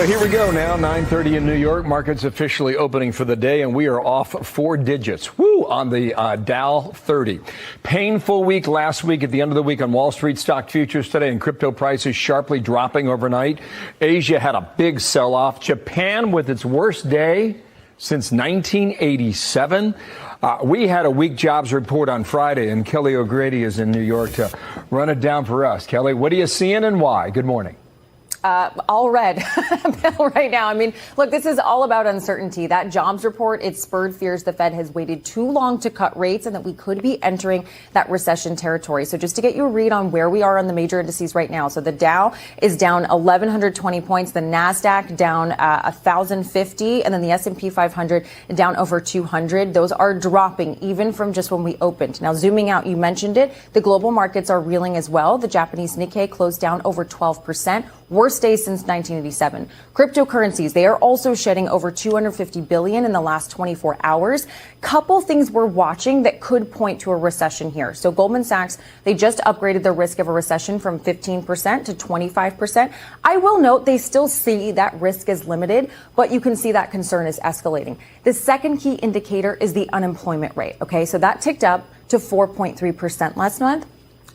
here we go now, 9:30 in New York. Markets officially opening for the day, and we are off 4 digits. Woo! On the Dow 30. Painful week last week at the end of the week on Wall Street stock futures today, and crypto prices sharply dropping overnight. Asia had a big sell-off. Japan with its worst day since 1987. We had a weak jobs report on Friday, and Kelly O'Grady is in New York to run it down for us. Kelly, what are you seeing and why? Good morning. All red right now. I mean, look, this is all about uncertainty. That jobs report, it spurred fears the Fed has waited too long to cut rates and that we could be entering that recession territory. So just to get you a read on where we are on the major indices right now. So the Dow is down 1,120 points, the NASDAQ down 1,050, and then the S&P 500 down over 200. Those are dropping even from just when we opened. Now, zooming out, you mentioned it, the global markets are reeling as well. The Japanese Nikkei closed down over 12%. Worst day since 1987. Cryptocurrencies, they are also shedding over 250 billion in the last 24 hours. Couple things we're watching that could point to a recession here. So Goldman Sachs, they just upgraded the risk of a recession from 15% to 25%. I will note they still see that risk is limited, but you can see that concern is escalating. The second key indicator is the unemployment rate. Okay, so that ticked up to 4.3% last month.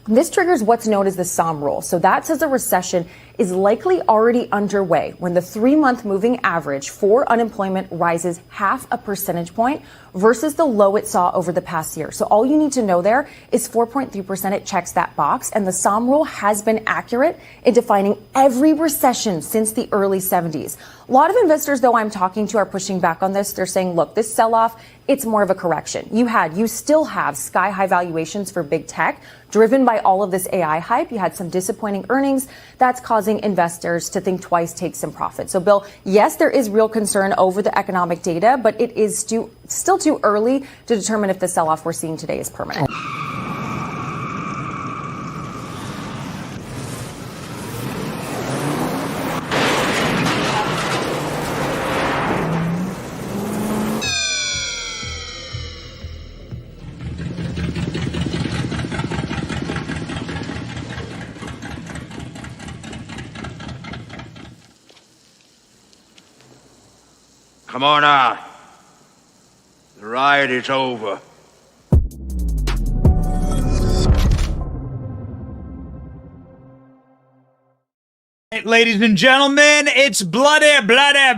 This triggers what's known as the SOM rule. So that says a recession is likely already underway when the 3-month moving average for unemployment rises 0.5 percentage point versus the low it saw over the past year. So all you need to know there is 4.3%. It checks that box. And the SOM rule has been accurate in defining every recession since the early 70s. A lot of investors, though, I'm talking to are pushing back on this. They're saying, look, this sell-off, it's more of a correction. You still have sky high valuations for big tech driven by all of this AI hype. You had some disappointing earnings. That's causing investors to think twice, take some profit. So, Bill, yes, there is real concern over the economic data, but it is still too early to determine if the sell-off we're seeing today is permanent. Come on out. The riot is over. Ladies and gentlemen, it's bloody Black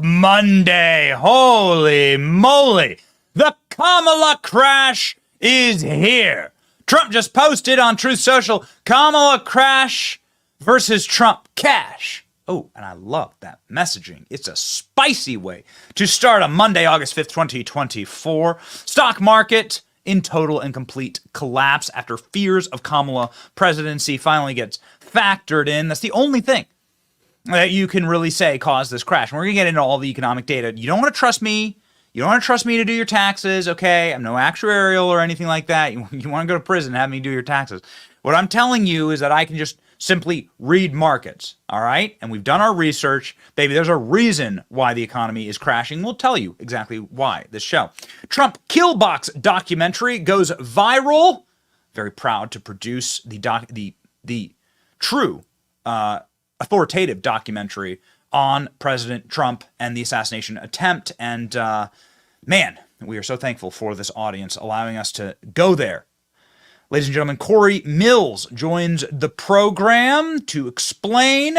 Monday. Holy moly. The Kamala crash is here. Trump just posted on Truth Social, Kamala crash versus Trump cash. Oh, and I love that messaging. It's a spicy way to start on Monday, August 5th, 2024. Stock market in total and complete collapse after fears of Kamala presidency finally gets factored in. That's the only thing that you can really say caused this crash. And we're going to get into all the economic data. You don't want to trust me. You don't want to trust me to do your taxes, okay? I'm no actuarial or anything like that. You want to go to prison and have me do your taxes. What I'm telling you is that I can just simply read markets, all right? And we've done our research. Baby, there's a reason why the economy is crashing. We'll tell you exactly why this show. Trump Killbox documentary goes viral. Very proud to produce the true authoritative documentary on President Trump and the assassination attempt. And man, we are so thankful for this audience allowing us to go there. Ladies and gentlemen, Corey Mills joins the program to explain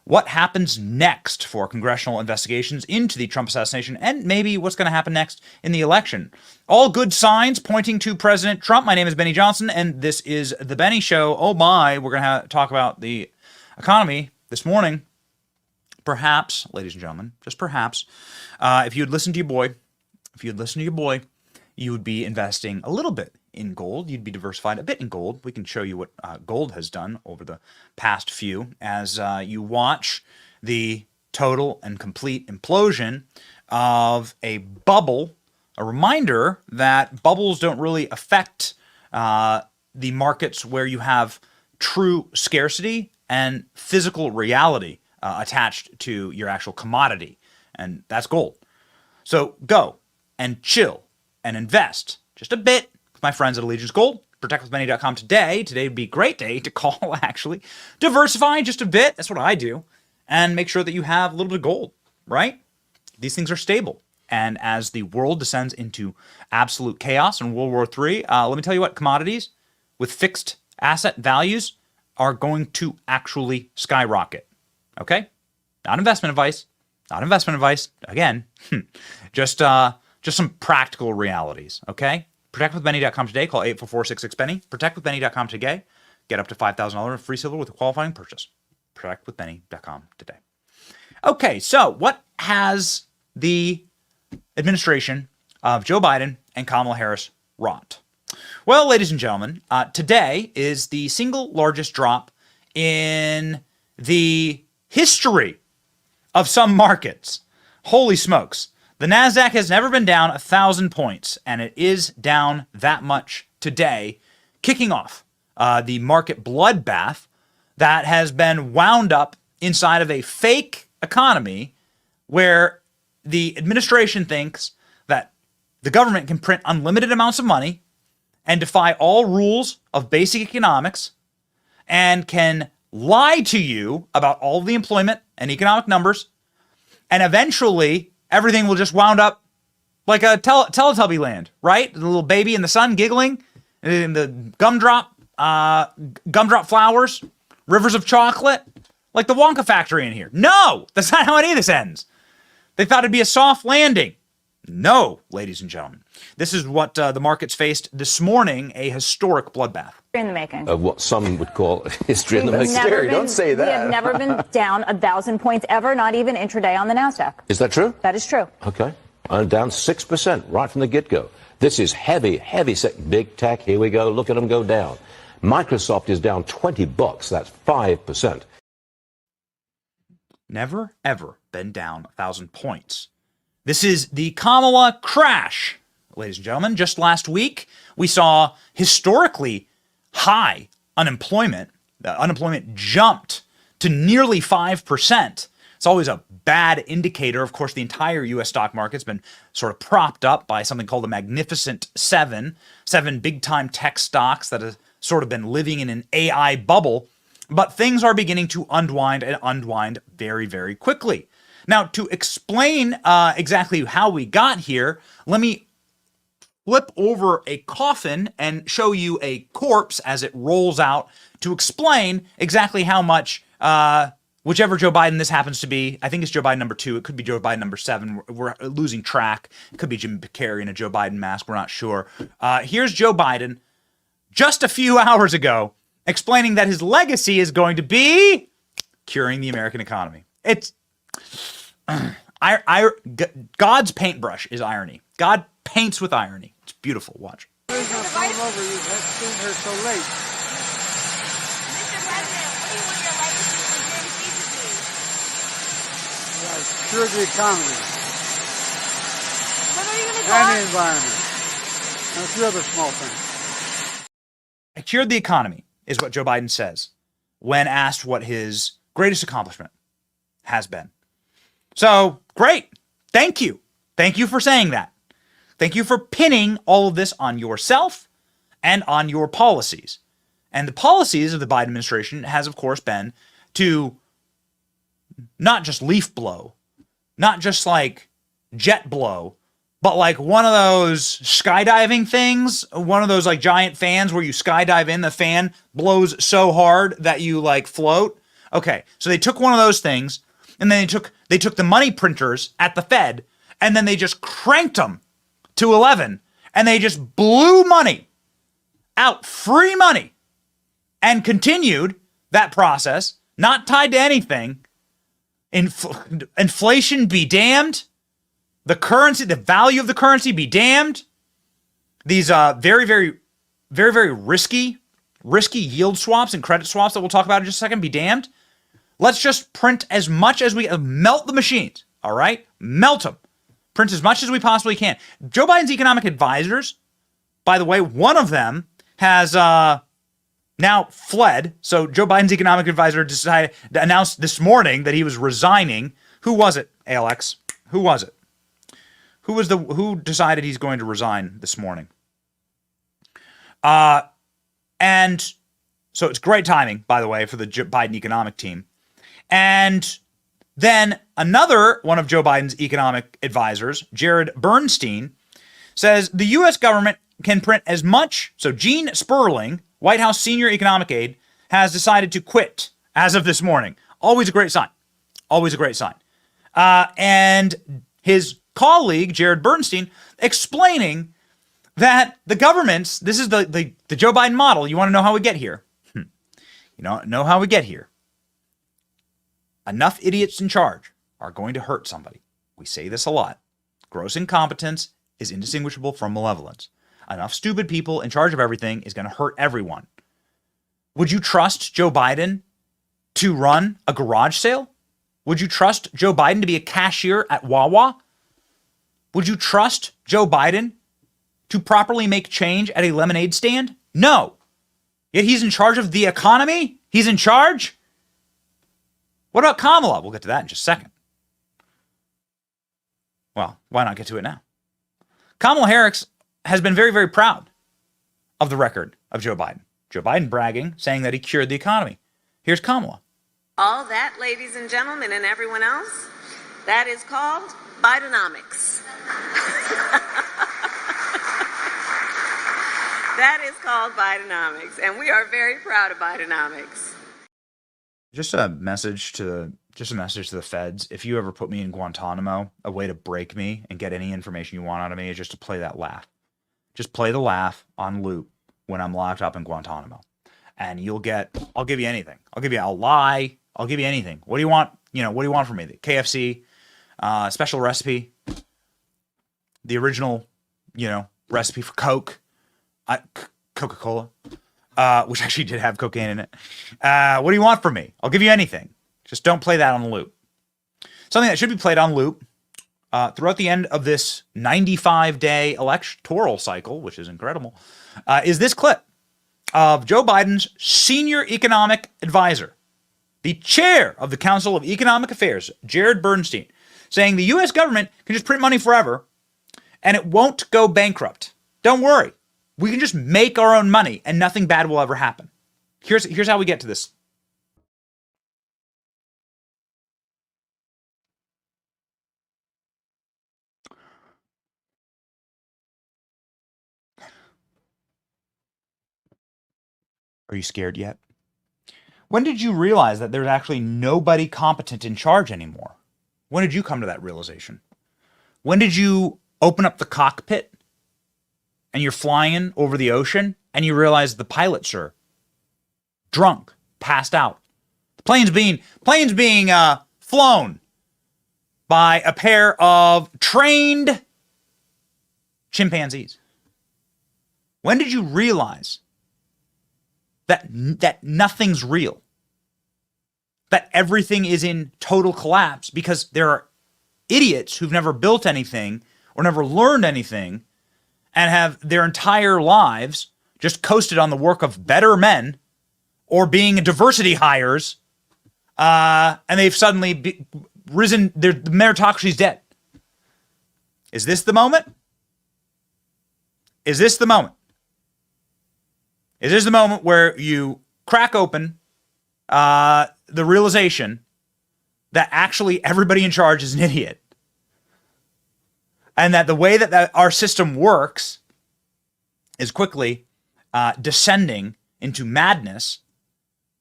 what happens next for congressional investigations into the Trump assassination and maybe what's going to happen next in the election. All good signs pointing to President Trump. My name is Benny Johnson, and this is The Benny Show. Oh my, we're going to talk about the economy this morning. Perhaps, ladies and gentlemen, just perhaps, if you had listened to your boy, you would be investing a little bit in gold. You'd be diversified a bit in gold. We can show you what gold has done over the past few as you watch the total and complete implosion of a bubble. A reminder that bubbles don't really affect the markets where you have true scarcity and physical reality attached to your actual commodity, and that's gold. So go and chill and invest just a bit with my friends at Allegiance Gold. ProtectWithBenny.com today. Today would be a great day to call, actually. Diversify just a bit. That's what I do. and make sure that you have a little bit of gold, right? These things are stable. And as the world descends into absolute chaos in World War III, let me tell you what, commodities with fixed asset values are going to actually skyrocket. Okay? Not investment advice. Not investment advice. Again, just some practical realities. Okay? ProtectWithBenny.com today. Call 844-66-BENNY. ProtectWithBenny.com today. Get up to $5,000 of free silver with a qualifying purchase. ProtectWithBenny.com today. Okay, so what has the administration of Joe Biden and Kamala Harris wrought? Well, ladies and gentlemen, today is the single largest drop in the history of some markets. Holy smokes. The NASDAQ has never been down 1,000 points, and it is down that much today, kicking off the market bloodbath that has been wound up inside of a fake economy where the administration thinks that the government can print unlimited amounts of money and defy all rules of basic economics and can lie to you about all of the employment and economic numbers, and eventually everything will just wound up like a Teletubby land, right? The little baby in the sun giggling, and the gumdrop flowers, rivers of chocolate, like the Wonka factory in here. No, that's not how any of this ends. They thought it'd be a soft landing. No, ladies and gentlemen. This is what the markets faced this morning, a historic bloodbath. In the making. Of what some would call history in the making. Scary, don't say that. We have never been down 1,000 points ever, not even intraday on the NASDAQ. Is that true? That is true. Okay. I'm down 6% right from the get-go. This is heavy big tech. Here we go. Look at them go down. Microsoft is down $20. That's 5%. Never, ever been down 1,000 points. This is the Kamala crash, ladies and gentlemen. Just last week, we saw historically high unemployment. The unemployment jumped to nearly 5%. It's always a bad indicator. Of course, the entire U.S. stock market's been sort of propped up by something called the Magnificent Seven big-time tech stocks that have sort of been living in an AI bubble. But things are beginning to unwind very, very quickly. Now, to explain exactly how we got here, let me flip over a coffin and show you a corpse as it rolls out to explain exactly how much, whichever Joe Biden this happens to be. I think it's Joe Biden number 2. It could be Joe Biden number 7. We're losing track. It could be Jim Carrey in a Joe Biden mask. We're not sure. Here's Joe Biden just a few hours ago explaining that his legacy is going to be curing the American economy. It's God's paintbrush is irony. God paints with irony. It's beautiful. Watch. There's no phone over you. That's been here so late. Mr. President, what do you want your legacy for doing peace to be? Cure the economy When are you going to and the go? environment and a few other small things. I cured the economy is what Joe Biden says when asked what his greatest accomplishment has been. So, great. Thank you. Thank you for saying that. Thank you for pinning all of this on yourself and on your policies. And the policies of the Biden administration has, of course, been to not just leaf blow, not just like jet blow, but like one of those skydiving things, one of those like giant fans where you skydive in, the fan blows so hard that you like float. Okay, so they took one of those things, and then they took the money printers at the Fed, and then they just cranked them to 11, and they just blew money out, free money, and continued that process, not tied to anything. Inflation be damned. The currency, the value of the currency be damned. These very, very, very, very risky yield swaps and credit swaps that we'll talk about in just a second be damned. Let's just print as much as we melt the machines. All right, melt them. Print as much as we possibly can. Joe Biden's economic advisors, by the way, one of them has now fled. So Joe Biden's economic advisor announced this morning that he was resigning. Who was it, Alex? Who was it? Who decided he's going to resign this morning? And so it's great timing, by the way, for the Biden economic team. And Then another one of Joe Biden's economic advisors, Jared Bernstein, says the U.S. government can print as much. So Gene Sperling, White House senior economic aide, has decided to quit as of this morning. Always a great sign. Always a great sign. And his colleague, Jared Bernstein, explaining that the government's, this is the Joe Biden model. You want to know how we get here? You don't know how we get here. Enough idiots in charge are going to hurt somebody. We say this a lot. Gross incompetence is indistinguishable from malevolence. Enough stupid people in charge of everything is going to hurt everyone. Would you trust Joe Biden to run a garage sale? Would you trust Joe Biden to be a cashier at Wawa? Would you trust Joe Biden to properly make change at a lemonade stand? No. Yet he's in charge of the economy? He's in charge? What about Kamala? We'll get to that in just a second. Well, why not get to it now? Kamala Harris has been very, very proud of the record of Joe Biden. Joe Biden bragging, saying that he cured the economy. Here's Kamala. All that, ladies and gentlemen, and everyone else, that is called Bidenomics. That is called Bidenomics, and we are very proud of Bidenomics. Just a message to the feds. If you ever put me in Guantanamo, a way to break me and get any information you want out of me is just to play that laugh. Just play the laugh on loop when I'm locked up in Guantanamo. And I'll give you anything. I'll lie. I'll give you anything. What do you want? What do you want from me? The KFC, special recipe, the original, recipe for Coke, Coca-Cola, which actually did have cocaine in it. What do you want from me? I'll give you anything. Just don't play that on loop. Something that should be played on loop throughout the end of this 95-day electoral cycle, which is incredible, is this clip of Joe Biden's senior economic advisor, the chair of the Council of Economic Affairs, Jared Bernstein, saying the U.S. government can just print money forever and it won't go bankrupt. Don't worry. We can just make our own money and nothing bad will ever happen. Here's how we get to this. Are you scared yet? When did you realize that there's actually nobody competent in charge anymore? When did you come to that realization? When did you open up the cockpit and you're flying over the ocean and you realize the pilots are drunk, passed out? The plane's being flown by a pair of trained chimpanzees. When did you realize that nothing's real, that everything is in total collapse because there are idiots who've never built anything or never learned anything and have their entire lives just coasted on the work of better men or being diversity hires, and they've suddenly risen, the meritocracy's dead. Is this the moment? Is this the moment? Is this the moment where you crack open the realization that actually everybody in charge is an idiot? And that the way that our system works is quickly descending into madness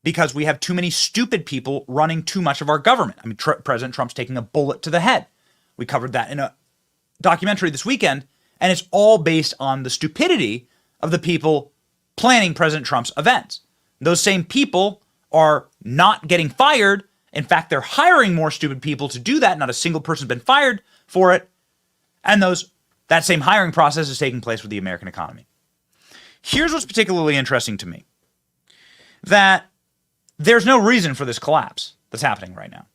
because we have too many stupid people running too much of our government. I mean, President Trump's taking a bullet to the head. We covered that in a documentary this weekend, and it's all based on the stupidity of the people planning President Trump's events. Those same people are not getting fired. In fact, they're hiring more stupid people to do that. Not a single person's been fired for it. And that same hiring process is taking place with the American economy. Here's what's particularly interesting to me. That there's no reason for this collapse that's happening right now.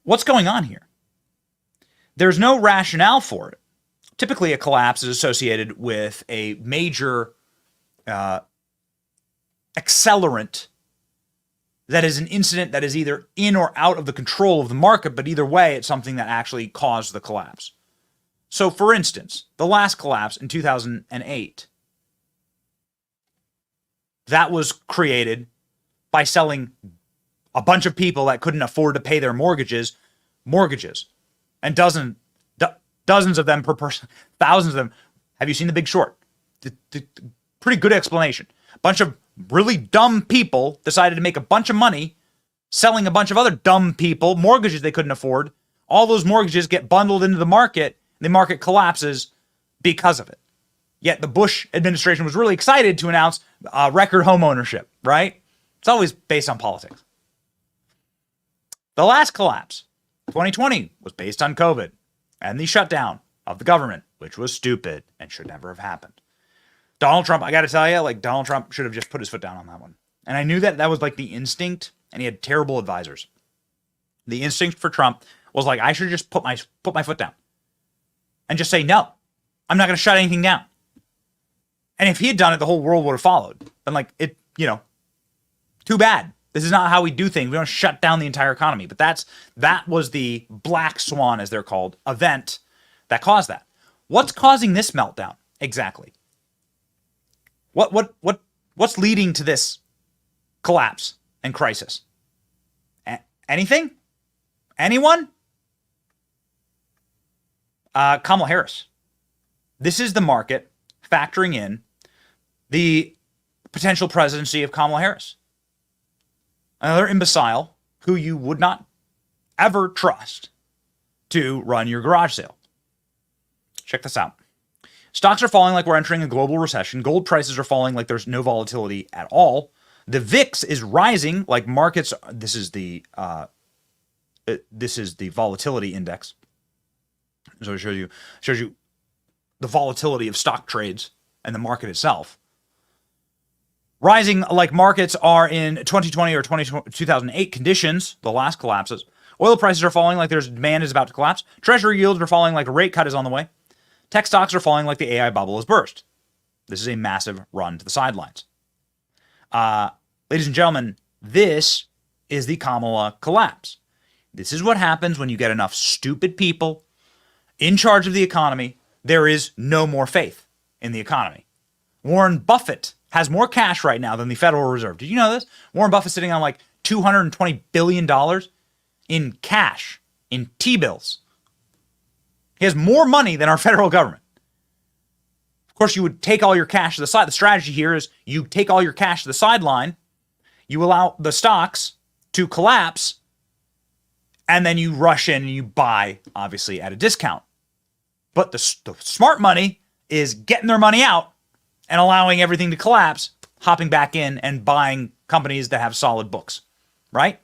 What's going on here? There's no rationale for it. Typically, a collapse is associated with a major accelerant that is an incident that is either in or out of the control of the market, but either way, it's something that actually caused the collapse. So, for instance, the last collapse in 2008, that was created by selling a bunch of people that couldn't afford to pay their mortgages, and dozens of them per person, thousands of them. Have you seen The Big Short? Pretty good explanation. A bunch of really dumb people decided to make a bunch of money selling a bunch of other dumb people mortgages they couldn't afford. All those mortgages get bundled into the market, and the market collapses because of it. Yet the Bush administration was really excited to announce record home ownership, right? It's always based on politics. The last collapse, 2020, was based on COVID and the shutdown of the government, which was stupid and should never have happened. Donald Trump, I got to tell you, like, Donald Trump should have just put his foot down on that one. And I knew that was like the instinct, and he had terrible advisors. The instinct for Trump was like, I should just put my foot down and just say, no, I'm not going to shut anything down. And if he had done it, the whole world would have followed. And like, too bad. This is not how we do things. We don't shut down the entire economy. But that was the black swan, as they're called, event that caused that. What's causing this meltdown exactly? What's leading to this collapse and crisis? Anything? Anyone? Kamala Harris. This is the market factoring in the potential presidency of Kamala Harris. Another imbecile who you would not ever trust to run your garage sale. Check this out. Stocks are falling like we're entering a global recession. Gold prices are falling like there's no volatility at all. The VIX is rising like markets. This is the volatility index. So it shows you the volatility of stock trades and the market itself. Rising like markets are in 2020 or 2008 conditions, the last collapses. Oil prices are falling like there's demand is about to collapse. Treasury yields are falling like a rate cut is on the way. Tech stocks are falling like the AI bubble has burst. This is a massive run to the sidelines. Ladies and gentlemen, this is the Kamala collapse. This is what happens when you get enough stupid people in charge of the economy. There is no more faith in the economy. Warren Buffett has more cash right now than the Federal Reserve. Did you know this? Warren Buffett's sitting on like $220 billion in cash, in T-bills. He has more money than our federal government. Of course, you would take all your cash to the side. The strategy here is you take all your cash to the sideline, you allow the stocks to collapse, and then you rush in and you buy, obviously, at a discount. But the smart money is getting their money out and allowing everything to collapse, hopping back in and buying companies that have solid books, right?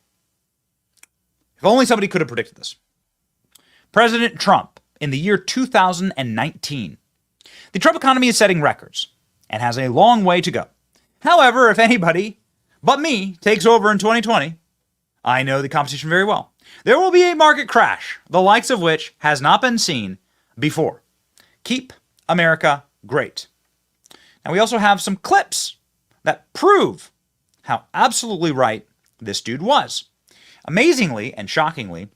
If only somebody could have predicted this. President Trump, in the year 2019, the Trump economy is setting records and has a long way to go. However, if anybody but me takes over in 2020, I know the competition very well. There will be a market crash, the likes of which has not been seen before. Keep America great. And we also have some clips that prove how absolutely right this dude was. Amazingly and shockingly,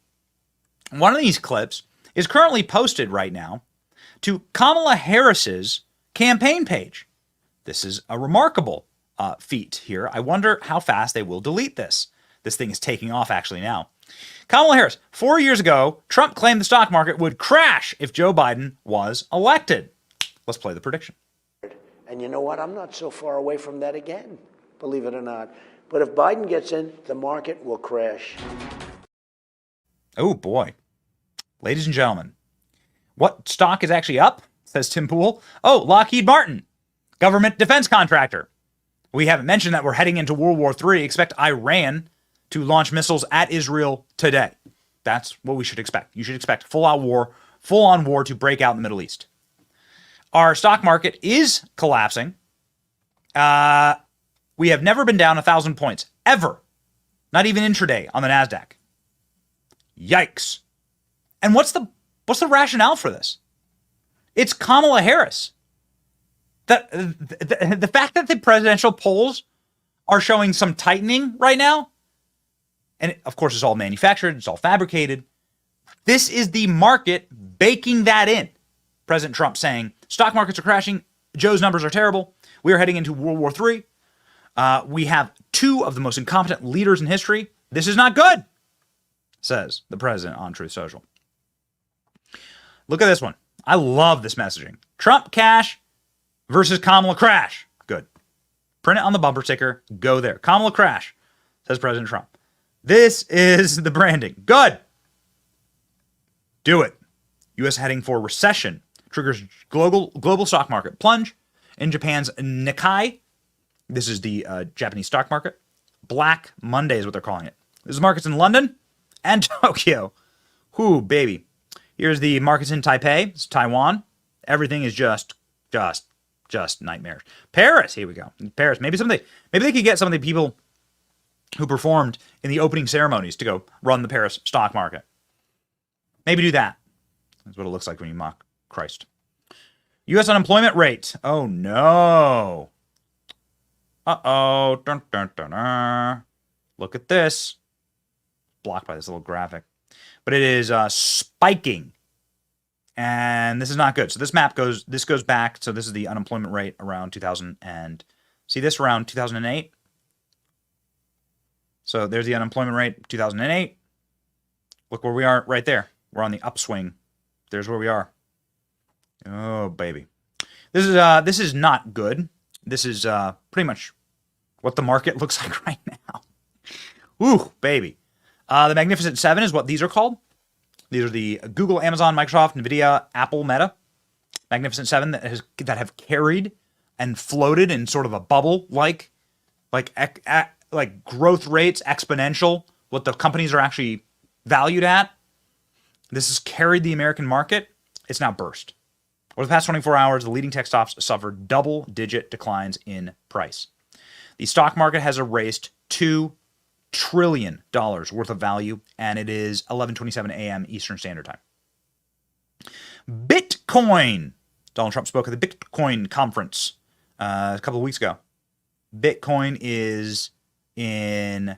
one of these clips is currently posted right now to Kamala Harris's campaign page. This is a remarkable feat here. I wonder how fast they will delete this. This thing is taking off actually now. Kamala Harris, 4 years ago, Trump claimed the stock market would crash if Joe Biden was elected. Let's play the prediction. And you know what? I'm not so far away from that again, believe it or not. But if Biden gets in, the market will crash. Oh, boy. Ladies and gentlemen, what stock is actually up, says Tim Pool? Oh, Lockheed Martin, government defense contractor. We haven't mentioned that we're heading into World War III. Expect Iran to launch missiles at Israel today. That's what we should expect. You should expect full-on war to break out in the Middle East. Our stock market is collapsing. We have never been down 1,000 points, ever. Not even intraday on the NASDAQ. Yikes. And what's the rationale for this? It's Kamala Harris. The fact that the presidential polls are showing some tightening right now, and of course it's all manufactured, it's all fabricated. This is the market baking that in. President Trump saying, stock markets are crashing, Joe's numbers are terrible, we are heading into World War III. We have two of the most incompetent leaders in history, This is not good, says the president on Truth Social. Look at this one. I love this messaging. Trump cash versus Kamala crash. Good. Print it on the bumper sticker. Go there. Kamala crash, says President Trump. This is the branding. Good. Do it. U.S. heading for recession. Triggers global stock market plunge. In Japan's Nikkei, this is the Japanese stock market. Black Monday is what they're calling it. This is markets in London and Tokyo. Whoo, baby. Here's the markets in Taipei. It's Taiwan. Everything is just nightmares. Paris, here we go. Paris. Maybe they could get some of the people who performed in the opening ceremonies to go run the Paris stock market. Maybe do that. That's what it looks like when you mock Christ. U.S. unemployment rate. Oh, no. Uh-oh. Dun, dun, dun, dun. Look at this. Blocked by this little graphic. But it is spiking. And this is not good. So this goes back. So this is the unemployment rate around 2000 and see this around 2008. So there's the unemployment rate, 2008. Look where we are right there. We're on the upswing. There's where we are. Oh, baby. This is not good. This is pretty much what the market looks like right now. Ooh, baby. The Magnificent Seven is what these are called. These are the Google, Amazon, Microsoft, NVIDIA, Apple, Meta. Magnificent Seven that have carried and floated in sort of a bubble like growth rates, exponential, what the companies are actually valued at. This has carried the American market. It's now burst. Over the past 24 hours, the leading tech stocks suffered double-digit declines in price. The stock market has erased $2 trillion worth of value, and it is 11:27 a.m. Eastern Standard Time. Bitcoin. Donald Trump spoke at the Bitcoin conference a couple of weeks ago. Bitcoin is in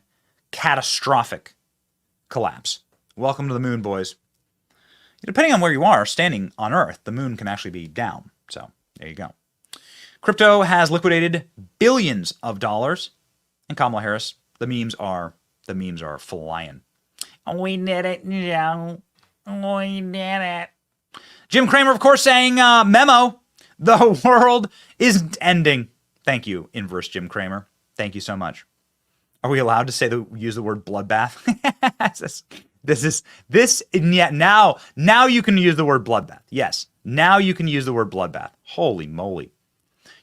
catastrophic collapse. Welcome to the moon, boys. Depending on where you are standing on Earth, the moon can actually be down. So there you go. Crypto has liquidated billions of dollars. And Kamala Harris, the memes are flying. We did it, Joe. We did it. Jim Cramer, of course, saying, memo, the world is ending. Thank you, Inverse Jim Cramer. Thank you so much. Are we allowed to use the word bloodbath? Now you can use the word bloodbath. Yes, now you can use the word bloodbath. Holy moly.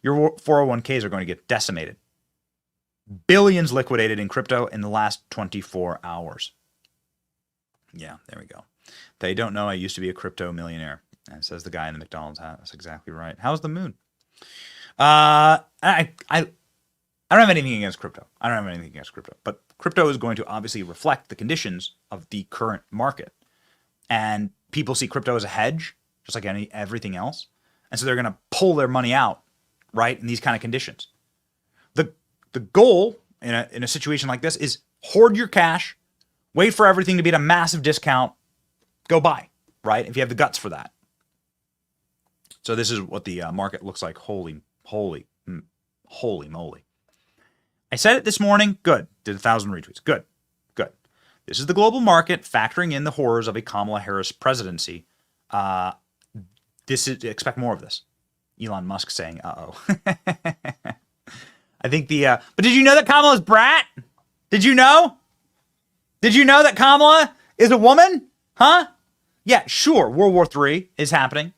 Your 401ks are going to get decimated. Billions liquidated in crypto in the last 24 hours. Yeah, there we go. They don't know I used to be a crypto millionaire. And says the guy in the McDonald's hat. That's exactly right. How's the moon? I don't have anything against crypto. But crypto is going to obviously reflect the conditions of the current market. And people see crypto as a hedge, just like everything else. And so they're going to pull their money out, right, in these kind of conditions. The goal in a situation like this is hoard your cash, wait for everything to be at a massive discount, go buy, right, if you have the guts for that. So this is what the market looks like. Holy moly. I said it this morning. Good. Did 1,000 retweets. Good. This is the global market factoring in the horrors of a Kamala Harris presidency. Expect more of this. Elon Musk saying, uh-oh. I think but did you know that Kamala's brat? Did you know? Did you know that Kamala is a woman? Huh? Yeah, sure. World War III is happening.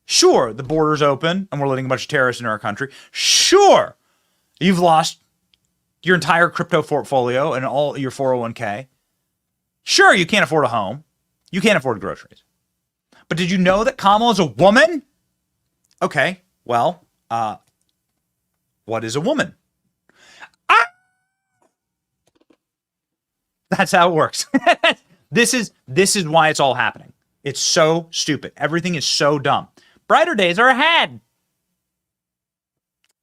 Sure, the border's open and we're letting a bunch of terrorists into our country. Sure, you've lost your entire crypto portfolio and all your 401k. Sure, you can't afford a home. You can't afford groceries. But did you know that Kamala is a woman? Okay, well, what is a woman? That's how it works. This is why it's all happening. It's so stupid. Everything is so dumb. Brighter days are ahead.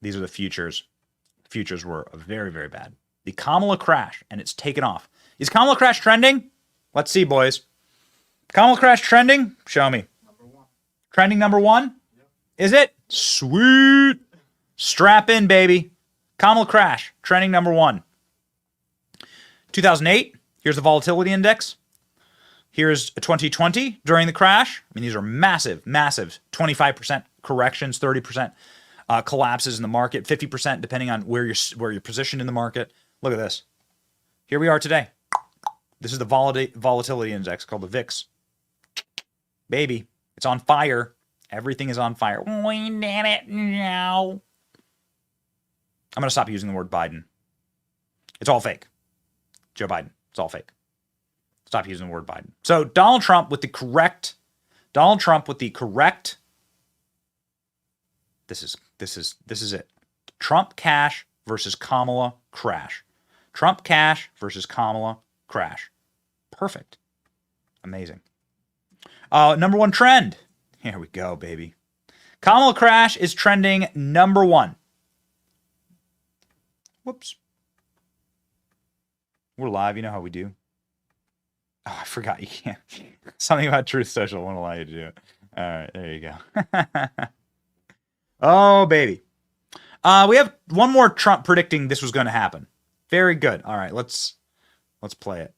These are the futures. Futures were very, very bad. The Kamala crash, and it's taken off. Is Kamala crash trending? Let's see, boys. Kamala crash trending? Show me. #1. Trending #1? Yep. Is it? Sweet. Strap in, baby. Kamala crash, trending #1. 2008, Here's the volatility index. Here's 2020 during the crash. I mean, these are massive, massive 25% corrections, 30% collapses in the market, 50% depending on where you're positioned in the market. Look at this. Here we are today. This is the volatility index called the VIX. Baby, it's on fire. Everything is on fire. We did it now. I'm going to stop using the word Biden. It's all fake. Joe Biden. It's all fake. Stop using the word Biden. So Donald Trump with the correct. This is it. Trump cash versus Kamala crash. Trump cash versus Kamala crash. Perfect. Amazing. Number one trend. Here we go, baby. Kamala crash is trending number one. Whoops. We're live. You know how we do. Oh, I forgot you can't. Something about Truth Social won't allow you to do it. All right, there you go. Oh, baby. We have one more Trump predicting this was going to happen. Very good. All right, let's play it.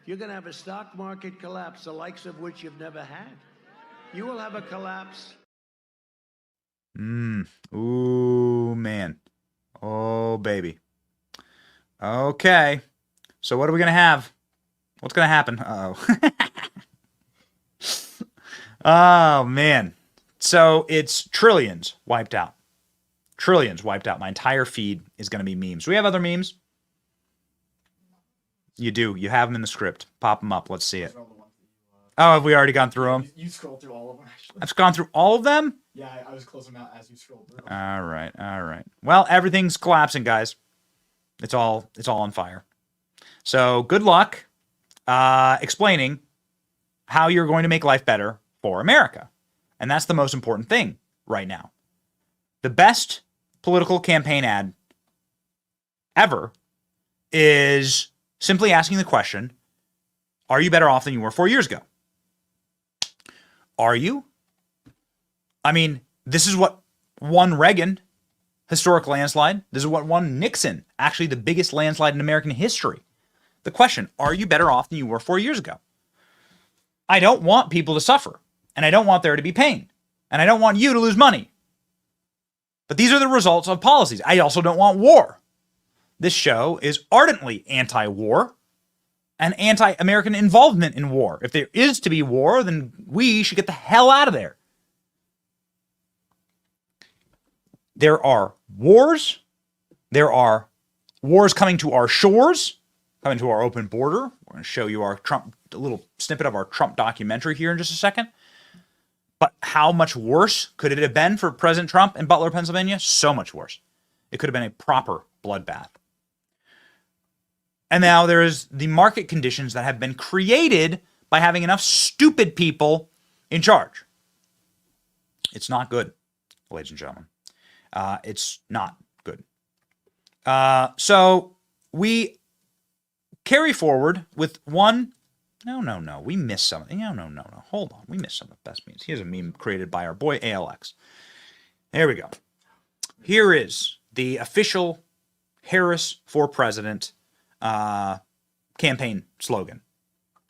You're going to have a stock market collapse, the likes of which you've never had. You will have a collapse. Ooh, man. Oh, baby. Okay. So what are we going to have? What's going to happen? Uh-oh. Oh, man. So it's trillions wiped out. Trillions wiped out. My entire feed is going to be memes. Do we have other memes? You do. You have them in the script. Pop them up. Let's see it. Oh, have we already gone through them? You scrolled through all of them, actually. I've gone through all of them? Yeah, I was closing them out as you scrolled through. All right, all right. Well, everything's collapsing, guys. It's all on fire. So good luck explaining how you're going to make life better for America. And that's the most important thing right now. The best political campaign ad ever is simply asking the question, are you better off than you were 4 years ago? Are you? I mean, this is what won Reagan, historic landslide. This is what won Nixon, actually the biggest landslide in American history. The question, are you better off than you were 4 years ago? I don't want people to suffer, and I don't want there to be pain, and I don't want you to lose money. But these are the results of policies. I also don't want war. This show is ardently anti-war and anti-American involvement in war. If there is to be war, then we should get the hell out of there. There are wars. There are wars coming to our shores, coming to our open border. We're going to show you a little snippet of our Trump documentary here in just a second. But how much worse could it have been for President Trump in Butler, Pennsylvania? So much worse. It could have been a proper bloodbath. And now there is the market conditions that have been created by having enough stupid people in charge. It's not good, ladies and gentlemen. It's not good. So we carry forward with one. No. We missed something. No. Hold on. We missed some of the best memes. Here's a meme created by our boy ALX. There we go. Here is the official Harris for President campaign slogan.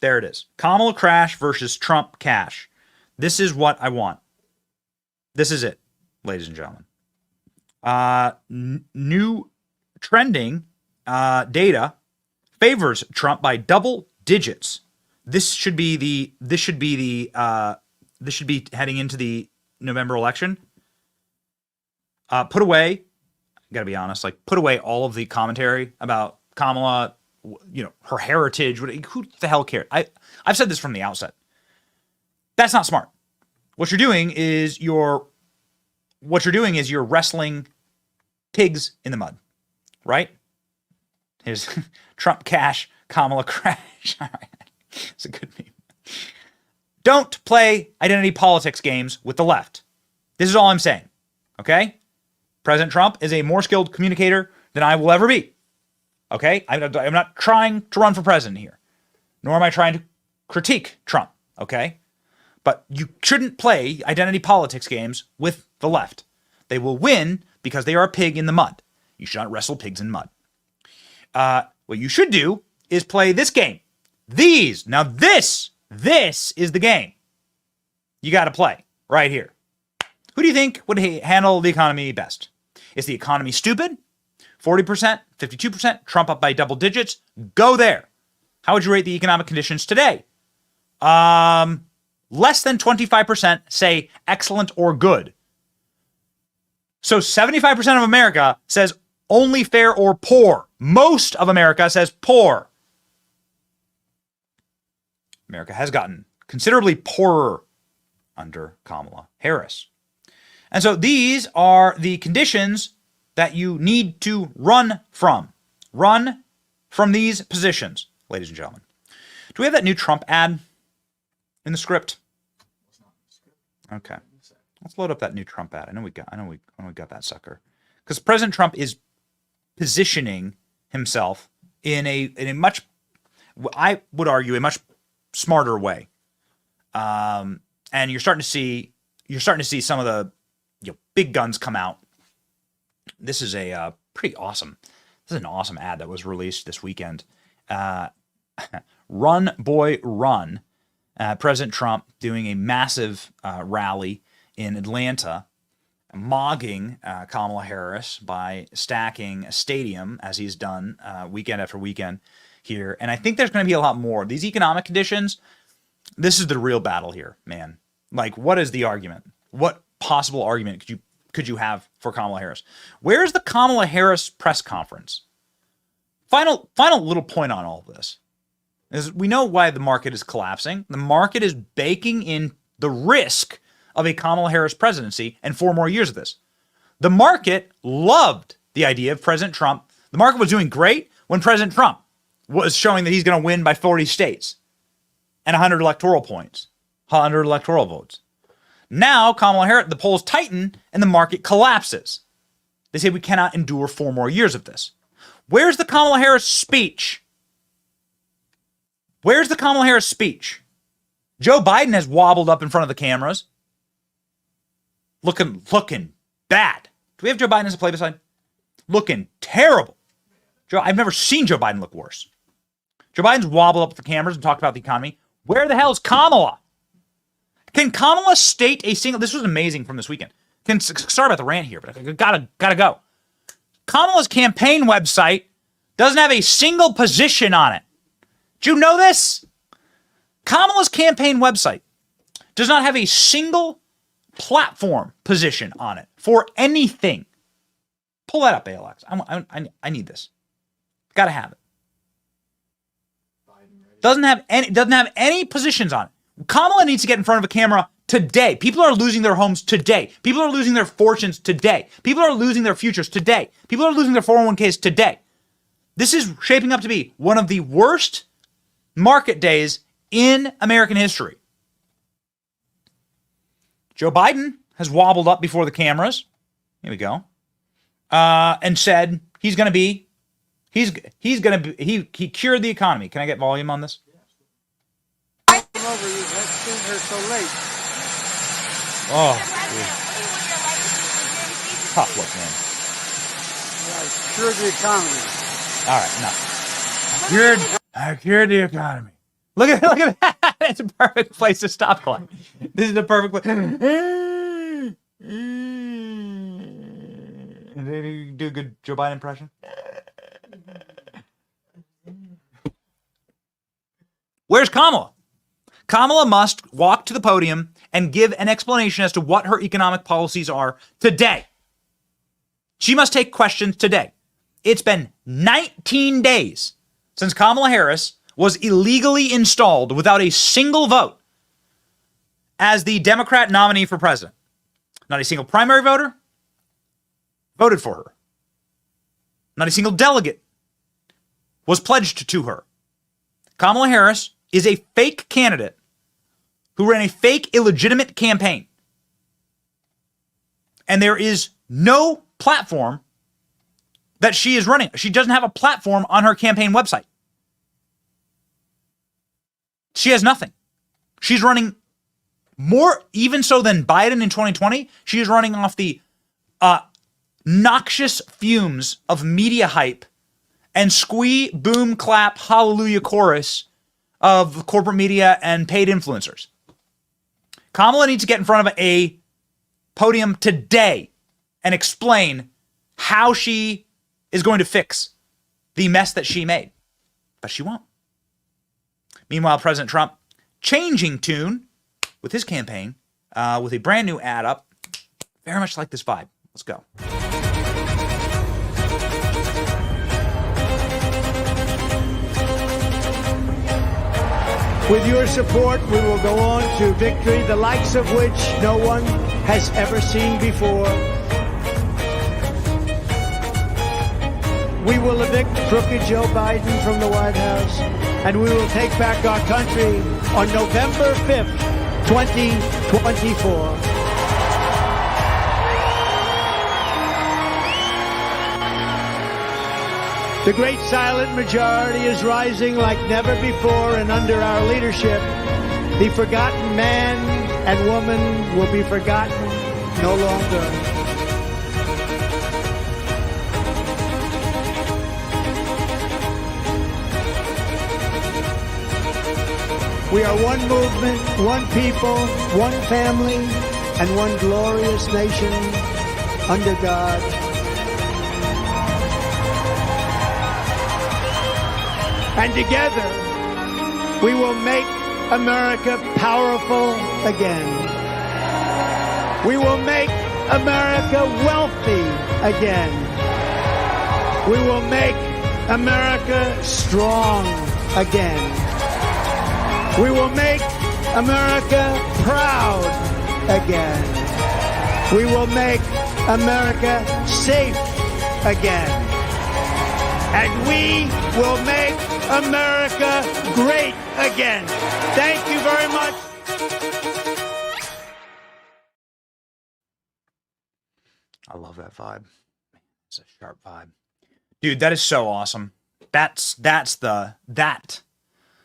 There it is. Kamala crash versus Trump cash. This is what I want. This is it, ladies and gentlemen. New trending data favors Trump by double digits. This should be heading into the November election. Put away, gotta be honest, put away all of the commentary about Kamala, her heritage. Who the hell cares? I've said this from the outset. That's not smart. What you're doing is you're wrestling pigs in the mud, right? Here's Trump cash, Kamala crash. All right. It's a good meme. Don't play identity politics games with the left. This is all I'm saying. Okay? President Trump is a more skilled communicator than I will ever be. Okay? I'm not trying to run for president here, nor am I trying to critique Trump. Okay? But you shouldn't play identity politics games with the left. They will win because they are a pig in the mud. You should not wrestle pigs in mud. What you should do is play this game. Now this is the game you got to play right here. Who do you think would handle the economy best? Is the economy stupid? 40%, 52%, Trump up by double digits. Go there. How would you rate the economic conditions today? Less than 25% say excellent or good. So 75% of America says only fair or poor. Most of America says poor. America has gotten considerably poorer under Kamala Harris. And so these are the conditions that you need to run from. Run from these positions, ladies and gentlemen. Do we have that new Trump ad in the script? Okay. Let's load up that new Trump ad. I know we got that sucker. Because President Trump is positioning himself in a much, I would argue, a much smarter way. And you're starting to see some of the big guns come out. This is a pretty awesome. This is an awesome ad that was released this weekend. Run, boy, run. President Trump doing a massive rally in Atlanta, mogging Kamala Harris by stacking a stadium, as he's done weekend after weekend here. And I think there's going to be a lot more. These economic conditions, this is the real battle here, man. Like, what is the argument? What possible argument could you have for Kamala Harris? Where's the Kamala Harris press conference? Final little point on all of this is we know why the market is collapsing. The market is baking in the risk of a Kamala Harris presidency and 4 more years of this. The market loved the idea of President Trump. The market was doing great when President Trump was showing that he's going to win by 40 states and 100 electoral points, 100 electoral votes. Now, Kamala Harris, the polls tighten and the market collapses. They say we cannot endure 4 more years of this. Where's the Kamala Harris speech? Where's the Kamala Harris speech? Joe Biden has wobbled up in front of the cameras. Looking bad. Do we have Joe Biden as a play-beside? Looking terrible. I've never seen Joe Biden look worse. Joe Biden's wobbled up with the cameras and talked about the economy. Where the hell is Kamala? Can Kamala state a single... This was amazing from this weekend. Sorry about the rant here, but I gotta go. Kamala's campaign website doesn't have a single position on it. Did you know this? Kamala's campaign website does not have a single platform position on it for anything. Pull that up, ALX. I need this. Gotta have it. Doesn't have any positions on it. Kamala needs to get in front of a camera today. People are losing their homes today. People are losing their fortunes today. People are losing their futures today. People are losing their 401ks today. This is shaping up to be one of the worst market days in American history. Joe Biden has wobbled up before the cameras. Here we go. And said he cured the economy. Can I get volume on this? Oh, tough look, man. Cured the economy. All right, enough. I cured the economy. Look at that. It's a perfect place to stop clock. This is the perfect place. Did you do a good Joe Biden impression? Where's Kamala? Kamala must walk to the podium and give an explanation as to what her economic policies are today. She must take questions today. It's been 19 days since Kamala Harris was illegally installed without a single vote as the Democrat nominee for president. Not a single primary voter voted for her. Not a single delegate was pledged to her. Kamala Harris is a fake candidate who ran a fake, illegitimate campaign. And there is no platform that she is running. She doesn't have a platform on her campaign website. She has nothing. She's running more, even so, than Biden in 2020. She is running off the noxious fumes of media hype and squee, boom, clap, hallelujah chorus of corporate media and paid influencers. Kamala needs to get in front of a podium today and explain how she is going to fix the mess that she made. But she won't. Meanwhile, President Trump changing tune with his campaign with a brand new ad up. Very much like this vibe. Let's go. With your support, we will go on to victory, the likes of which no one has ever seen before. We will evict crooked Joe Biden from the White House, and we will take back our country on November 5th, 2024. The great silent majority is rising like never before, and under our leadership, the forgotten man and woman will be forgotten no longer. We are one movement, one people, one family, and one glorious nation under God. And together, we will make America powerful again. We will make America wealthy again. We will make America strong again. We will make America proud again. We will make America safe again. And we will make America great again. Thank you very much. I love that vibe. It's a sharp vibe. Dude, that is so awesome. That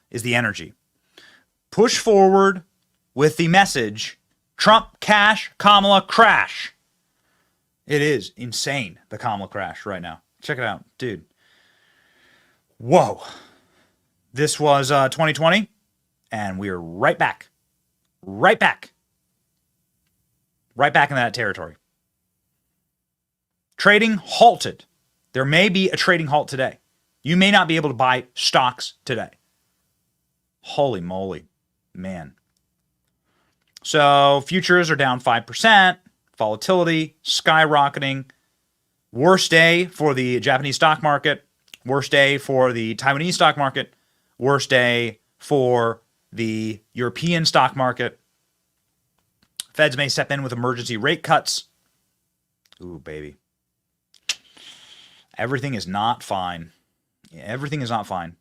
is the energy. Push forward with the message, Trump cash, Kamala crash. It is insane, the Kamala crash right now. Check it out, dude. Whoa. This was 2020, and we are right back. Right back in that territory. Trading halted. There may be a trading halt today. You may not be able to buy stocks today. Holy moly, man. So futures are down 5%. Volatility skyrocketing. Worst day for the Japanese stock market. Worst day for the Taiwanese stock market. Worst day for the European stock market. Feds may step in with emergency rate cuts. Ooh, baby. Everything is not fine. Everything is not fine.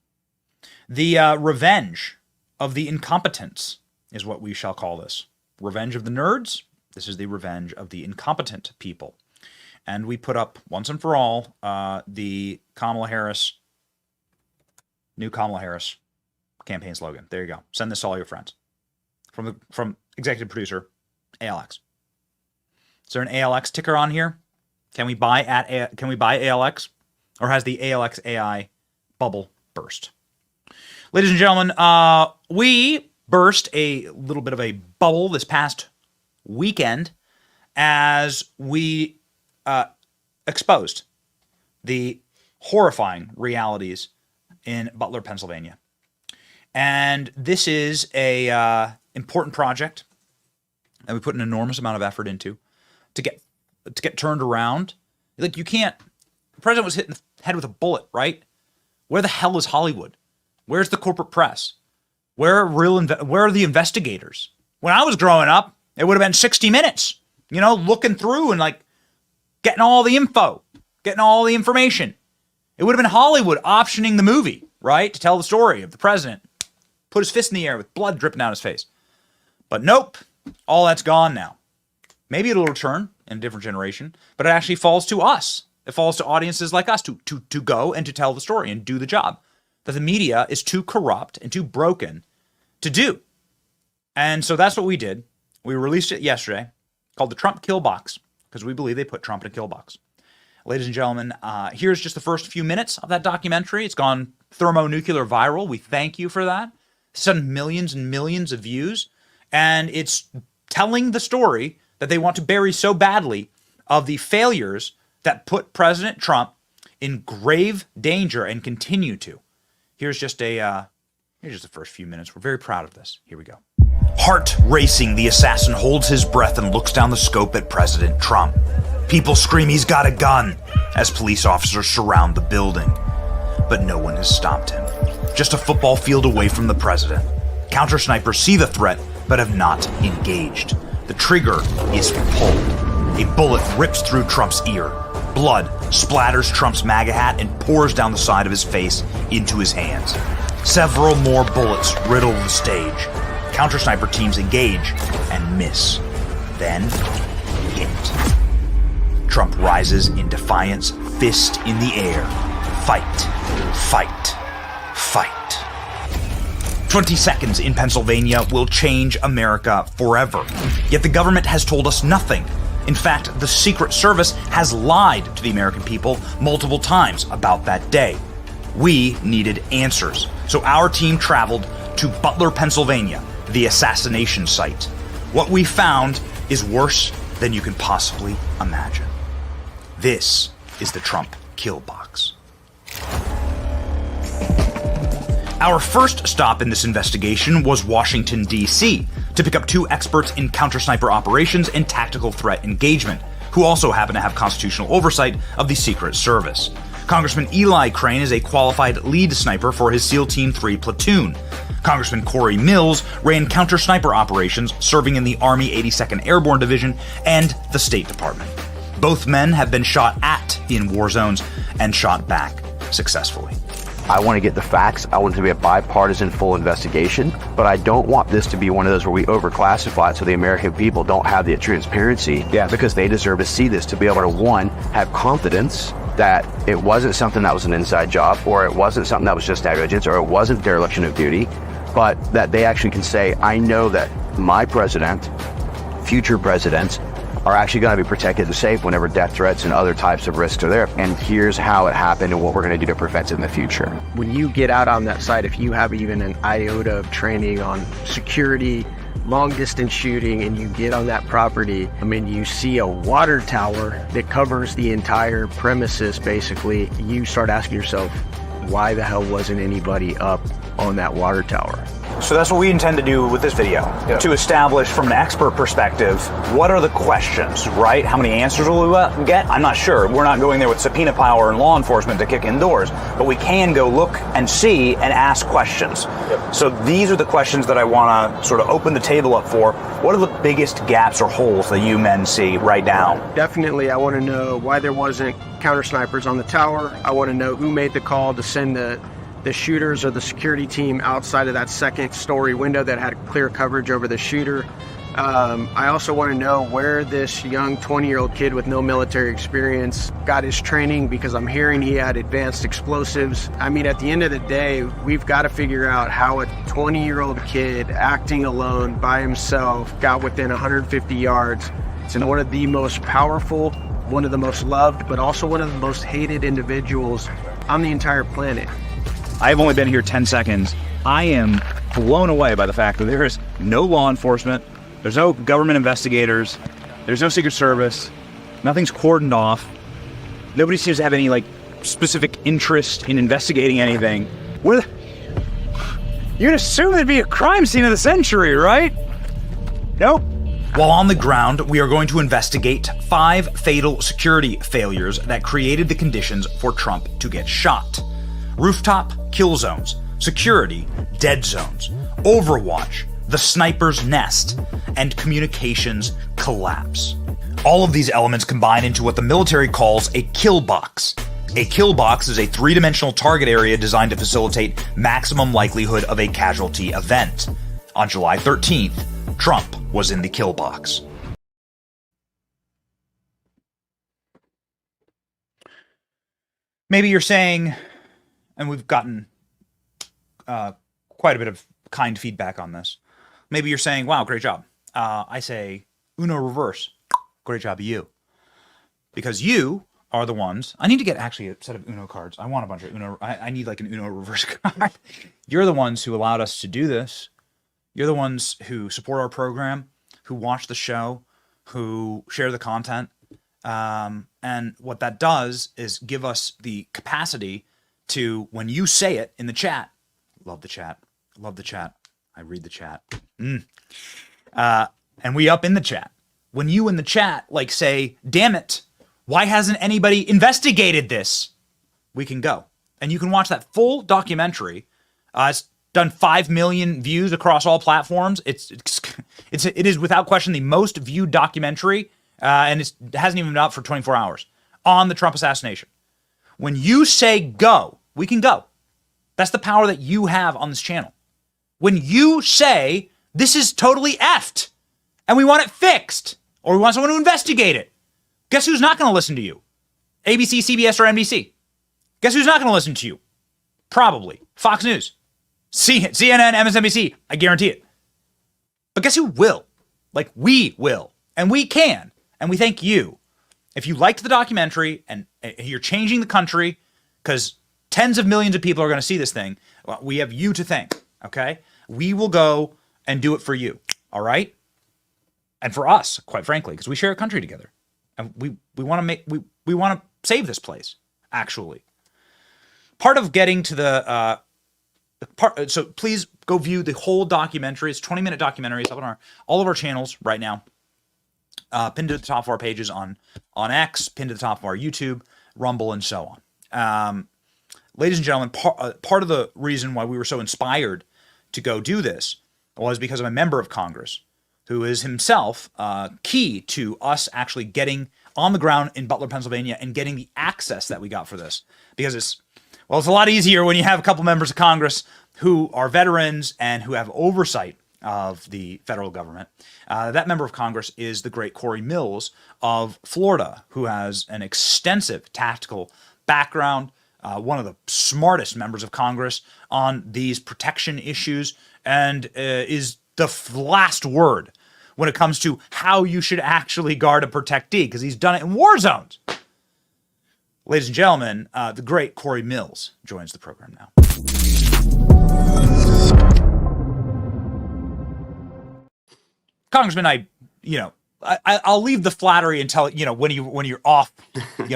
The revenge of the incompetents is what we shall call this. Revenge of the nerds. This is the revenge of the incompetent people. And we put up, once and for all, the Kamala Harris, new Kamala Harris campaign slogan. There you go. Send this to all your friends. From executive producer, ALX. Is there an ALX ticker on here? Can we buy ALX? Or has the ALX AI bubble burst? Ladies and gentlemen, we burst a little bit of a bubble this past weekend as we exposed the horrifying realities in Butler, Pennsylvania. And this is a important project that we put an enormous amount of effort into to get turned around. Like, you can't. The president was hit in the head with a bullet, right? Where the hell is Hollywood? Where's the corporate press? Where are the investigators? When I was growing up, it would have been 60 Minutes, looking through and like getting all the info, getting all the information. It would have been Hollywood optioning the movie, right? To tell the story of the president. Put his fist in the air with blood dripping down his face. But nope, all that's gone now. Maybe it'll return in a different generation, but it actually falls to us. It falls to audiences like us to go and to tell the story and do the job that the media is too corrupt and too broken to do. And so that's what we did. We released it yesterday, called the Trump Kill Box, because we believe they put Trump in a kill box. ladies and gentlemen, here's just the first few minutes of that documentary. It's gone thermonuclear viral. We thank you for that. It's done millions and millions of views, and it's telling the story that they want to bury so badly of the failures that put President Trump in grave danger and continue to. Here's just the first few minutes. We're very proud of this. Here we go. Heart racing, the assassin holds his breath and looks down the scope at President Trump. People scream he's got a gun as police officers surround the building. But no one has stopped him. Just a football field away from the president. Counter snipers see the threat but have not engaged. The trigger is pulled. A bullet rips through Trump's ear. Blood splatters Trump's MAGA hat and pours down the side of his face into his hands. Several more bullets riddle the stage. Counter sniper teams engage and miss. Then hit. Trump rises in defiance, fist in the air. Fight, fight, fight. 20 seconds in Pennsylvania will change America forever. Yet the government has told us nothing. In fact, the Secret Service has lied to the American people multiple times about that day. We needed answers, so our team traveled to Butler, Pennsylvania, the assassination site. What we found is worse than you can possibly imagine. This is the Trump kill box. Our first stop in this investigation was Washington, D.C., to pick up two experts in counter-sniper operations and tactical threat engagement, who also happen to have constitutional oversight of the Secret Service. Congressman Eli Crane is a qualified lead sniper for his SEAL Team 3 platoon. Congressman Corey Mills ran counter-sniper operations, serving in the Army 82nd Airborne Division and the State Department. Both men have been shot at in war zones and shot back successfully. I want to get the facts. I want it to be a bipartisan full investigation, but I don't want this to be one of those where we overclassify it so the American people don't have the transparency. Yeah, because they deserve to see this, to be able to, one, have confidence that it wasn't something that was an inside job, or it wasn't something that was just negligence, or it wasn't dereliction of duty, but that they actually can say, I know that my president, future presidents, are actually going to be protected and safe whenever death threats and other types of risks are there. And here's how it happened and what we're going to do to prevent it in the future. When you get out on that site, if you have even an iota of training on security, long distance shooting, and you get on that property, I mean, you see a water tower that covers the entire premises, basically, you start asking yourself, why the hell wasn't anybody up on that water tower? So that's what we intend to do with this video, to establish from an expert perspective, what are the questions, right? How many answers will we get? I'm not sure. We're not going there with subpoena power and law enforcement to kick in doors, but we can go look and see and ask questions. So these are the questions that I want to sort of open the table up for. What are the biggest gaps or holes that you men see right now? Definitely, I want to know why there wasn't counter snipers on the tower. I want to know who made the call to send the shooters or the security team outside of that second story window that had clear coverage over the shooter. I also want to know where this young 20-year-old kid with no military experience got his training, because I'm hearing he had advanced explosives. I mean, at the end of the day, we've got to figure out how a 20-year-old kid acting alone by himself got within 150 yards. It's one of the most powerful, one of the most loved, but also one of the most hated individuals on the entire planet. I've only been here 10 seconds. I am blown away by the fact that there is no law enforcement, there's no government investigators, there's no Secret Service, nothing's cordoned off. Nobody seems to have any specific interest in investigating anything. You'd assume it'd be a crime scene of the century, right? Nope. While on the ground, we are going to investigate 5 fatal security failures that created the conditions for Trump to get shot. Rooftop kill zones, security dead zones, Overwatch, the sniper's nest, and communications collapse. All of these elements combine into what the military calls a kill box. A kill box is a 3-dimensional target area designed to facilitate maximum likelihood of a casualty event. On July 13th, Trump was in the kill box. Maybe you're saying, and we've gotten quite a bit of kind feedback on this. Maybe you're saying, wow, great job. I say, uno reverse, great job you. Because you are the ones. I need to get actually a set of Uno cards. I want a bunch of Uno. I need like an Uno reverse card. You're the ones who allowed us to do this. You're the ones who support our program, who watch the show, who share the content. And what that does is give us the capacity to, when you say it in the chat, love the chat, love the chat. I read the chat. And we up in the chat. When you in the chat like say, damn it, why hasn't anybody investigated this? We can go. And you can watch that full documentary. It's done 5 million views across all platforms. It is without question the most viewed documentary, and it hasn't even been up for 24 hours on the Trump assassination. When you say go, we can go. That's the power that you have on this channel. When you say this is totally effed and we want it fixed, or we want someone to investigate it, guess who's not going to listen to you? ABC, CBS, or NBC. Guess who's not going to listen to you? Probably Fox News, CNN, MSNBC. I guarantee it. But guess who will? Like, we will. And we can. And we thank you. If you liked the documentary and you're changing the country, because tens of millions of people are going to see this thing, well, we have you to thank, okay? We will go and do it for you, all right? And for us, quite frankly, because we share a country together. And we want to we want to save this place, actually. Part of getting to the so please go view the whole documentary. It's a 20-minute documentary. It's up on all of our channels right now. Pinned to the top of our pages on X, pinned to the top of our YouTube, Rumble, and so on. Ladies and gentlemen, part of the reason why we were so inspired to go do this was because of a member of Congress who is himself key to us actually getting on the ground in Butler, Pennsylvania, and getting the access that we got for this. Because it's a lot easier when you have a couple members of Congress who are veterans and who have oversight of the federal government. That member of Congress is the great Corey Mills of Florida, who has an extensive tactical background, one of the smartest members of Congress on these protection issues, and is the last word when it comes to how you should actually guard a protectee, because he's done it in war zones. Ladies and gentlemen, the great Corey Mills joins the program now. Congressman, I'll leave the flattery until when you're off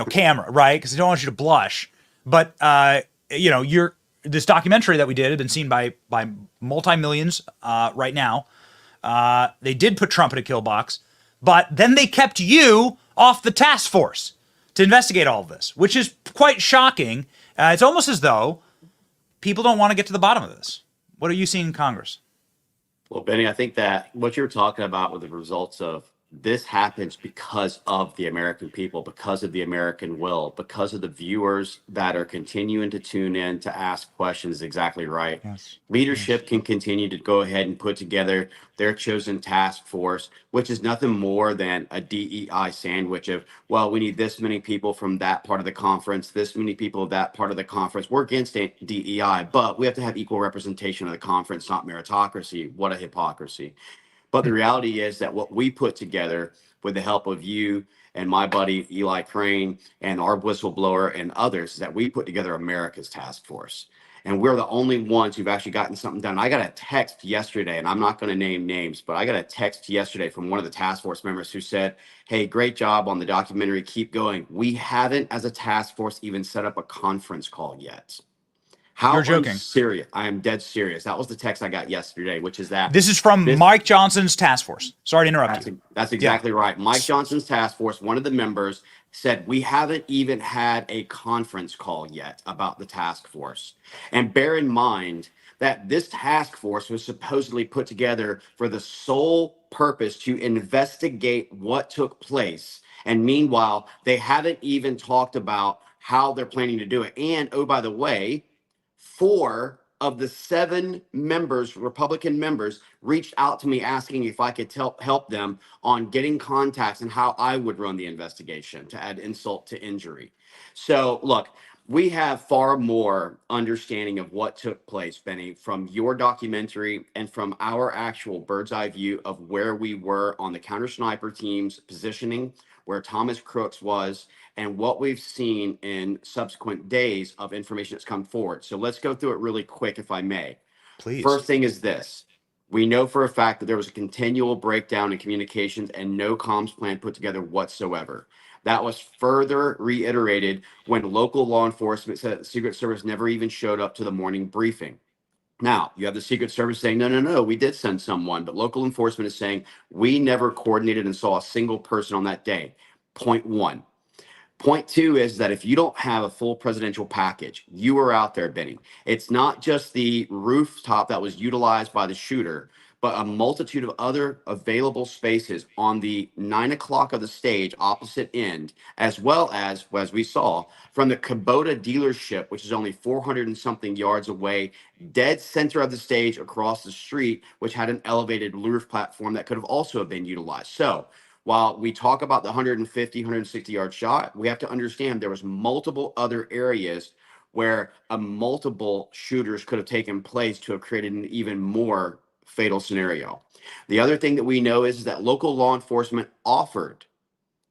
camera, right? Because I don't want you to blush. But this documentary that we did had been seen by multi-millions right now. They did put Trump in a kill box, but then they kept you off the task force to investigate all of this, which is quite shocking. It's almost as though people don't want to get to the bottom of this. What are you seeing in Congress? Well, Benny, I think that what you're talking about with the results of this happens because of the American people, because of the American will, because of the viewers that are continuing to tune in to ask questions. Exactly right. Yes. Leadership can continue to go ahead and put together their chosen task force, which is nothing more than a DEI sandwich of, well, we need this many people from that part of the conference, this many people of that part of the conference. We're against DEI, but we have to have equal representation of the conference, not meritocracy. What a hypocrisy. But the reality is that what we put together with the help of you and my buddy Eli Crane and our whistleblower and others is that we put together America's task force. And we're the only ones who've actually gotten something done. I got a text yesterday, and I'm not going to name names, but I got a text yesterday from one of the task force members who said, hey, great job on the documentary. Keep going. We haven't, as a task force, even set up a conference call yet. How You're joking. Serious. I am dead serious. That was the text I got yesterday, which is that this is from Mike Johnson's task force. Sorry to interrupt you. That's exactly right. Mike Johnson's task force, one of the members, said we haven't even had a conference call yet about the task force. And bear in mind that this task force was supposedly put together for the sole purpose to investigate what took place. And meanwhile, they haven't even talked about how they're planning to do it. And oh, by the way, 4 of the 7 members, Republican members, reached out to me asking if I could help them on getting contacts and how I would run the investigation to add insult to injury. So look, we have far more understanding of what took place, Benny, from your documentary and from our actual bird's eye view of where we were on the counter sniper team's positioning, where Thomas Crooks was, and what we've seen in subsequent days of information that's come forward. So let's go through it really quick, if I may. Please. First thing is this. We know for a fact that there was a continual breakdown in communications and no comms plan put together whatsoever. That was further reiterated when local law enforcement said that the Secret Service never even showed up to the morning briefing. Now, you have the Secret Service saying, no, we did send someone, but local enforcement is saying we never coordinated and saw a single person on that day. Point one. Point two is that if you don't have a full presidential package, you are out there, Benny. It's not just the rooftop that was utilized by the shooter, but a multitude of other available spaces on the 9 o'clock of the stage opposite end, as well as we saw, from the Kubota dealership, which is only 400 and something yards away, dead center of the stage across the street, which had an elevated roof platform that could have also been utilized. So while we talk about the 150, 160 yard shot, we have to understand there was multiple other areas where multiple shooters could have taken place to have created an even more fatal scenario. The other thing that we know is that local law enforcement offered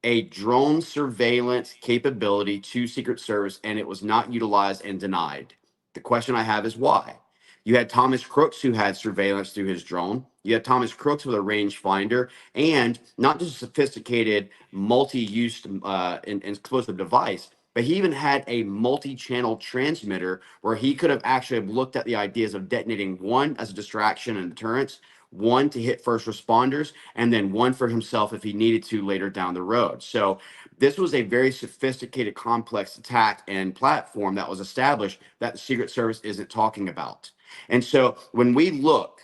a drone surveillance capability to Secret Service, and it was not utilized and denied. The question I have is why? You had Thomas Crooks, who had surveillance through his drone. You had Thomas Crooks with a rangefinder and not just a sophisticated multi-use and explosive device, but he even had a multi-channel transmitter where he could have actually looked at the ideas of detonating one as a distraction and deterrence, one to hit first responders, and then one for himself if he needed to later down the road. So this was a very sophisticated, complex attack and platform that was established that the Secret Service isn't talking about. And so when we look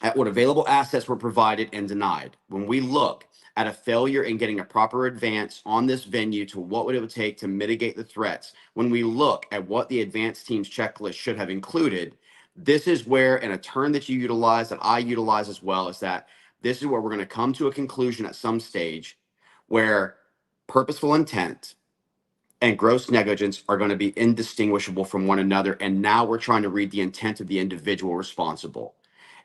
at what available assets were provided and denied, when we look at a failure in getting a proper advance on this venue to what it would take to mitigate the threats, when we look at what the advance team's checklist should have included, this is where, and a term that you utilize, that I utilize as well, is that this is where we're going to come to a conclusion at some stage where purposeful intent and gross negligence are going to be indistinguishable from one another. And now we're trying to read the intent of the individual responsible.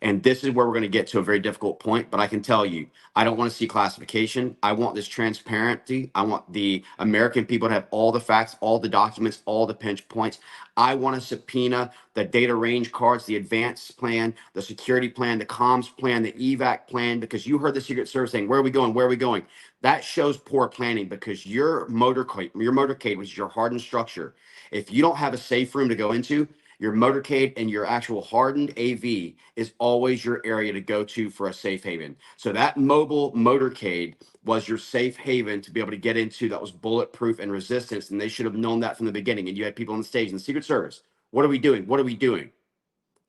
And this is where we're going to get to a very difficult point. But I can tell you, I don't want to see classification. I want this transparency. I want the American people to have all the facts, all the documents, all the pinch points. I want to subpoena the data range cards, the advance plan, the security plan, the comms plan, the evac plan, because you heard the Secret Service saying, where are we going? Where are we going? That shows poor planning, because your motorcade, which is your hardened structure, if you don't have a safe room to go into, your motorcade and your actual hardened AV is always your area to go to for a safe haven. So that mobile motorcade was your safe haven to be able to get into that was bulletproof and resistance. And they should have known that from the beginning. And you had people on the stage in the Secret Service. What are we doing? What are we doing?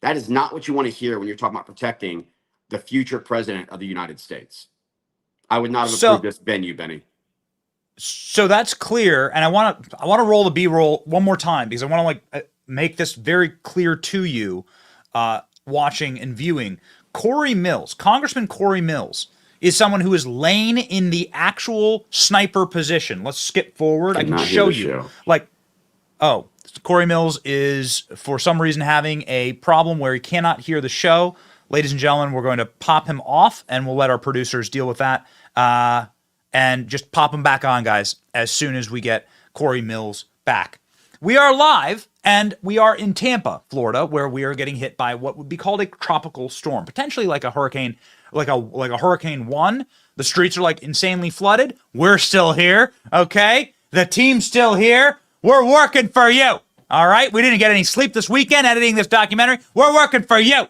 That is not what you want to hear when you're talking about protecting the future president of the United States. I would not have approved this venue, Benny. So that's clear. And I want to roll the B-roll one more time, because I want to make this very clear to you, watching and viewing. Corey Mills, Congressman Corey Mills, is someone who is laying in the actual sniper position. Let's skip forward. I can show you. Corey Mills is, for some reason, having a problem where he cannot hear the show. Ladies and gentlemen, we're going to pop him off, and we'll let our producers deal with that. And just pop him back on, guys, as soon as we get Corey Mills back. We are live, and we are in Tampa, Florida, where we are getting hit by what would be called a tropical storm, potentially like a hurricane, like a Hurricane 1. The streets are like insanely flooded. We're still here, okay? The team's still here. We're working for you, all right? We didn't get any sleep this weekend editing this documentary. We're working for you.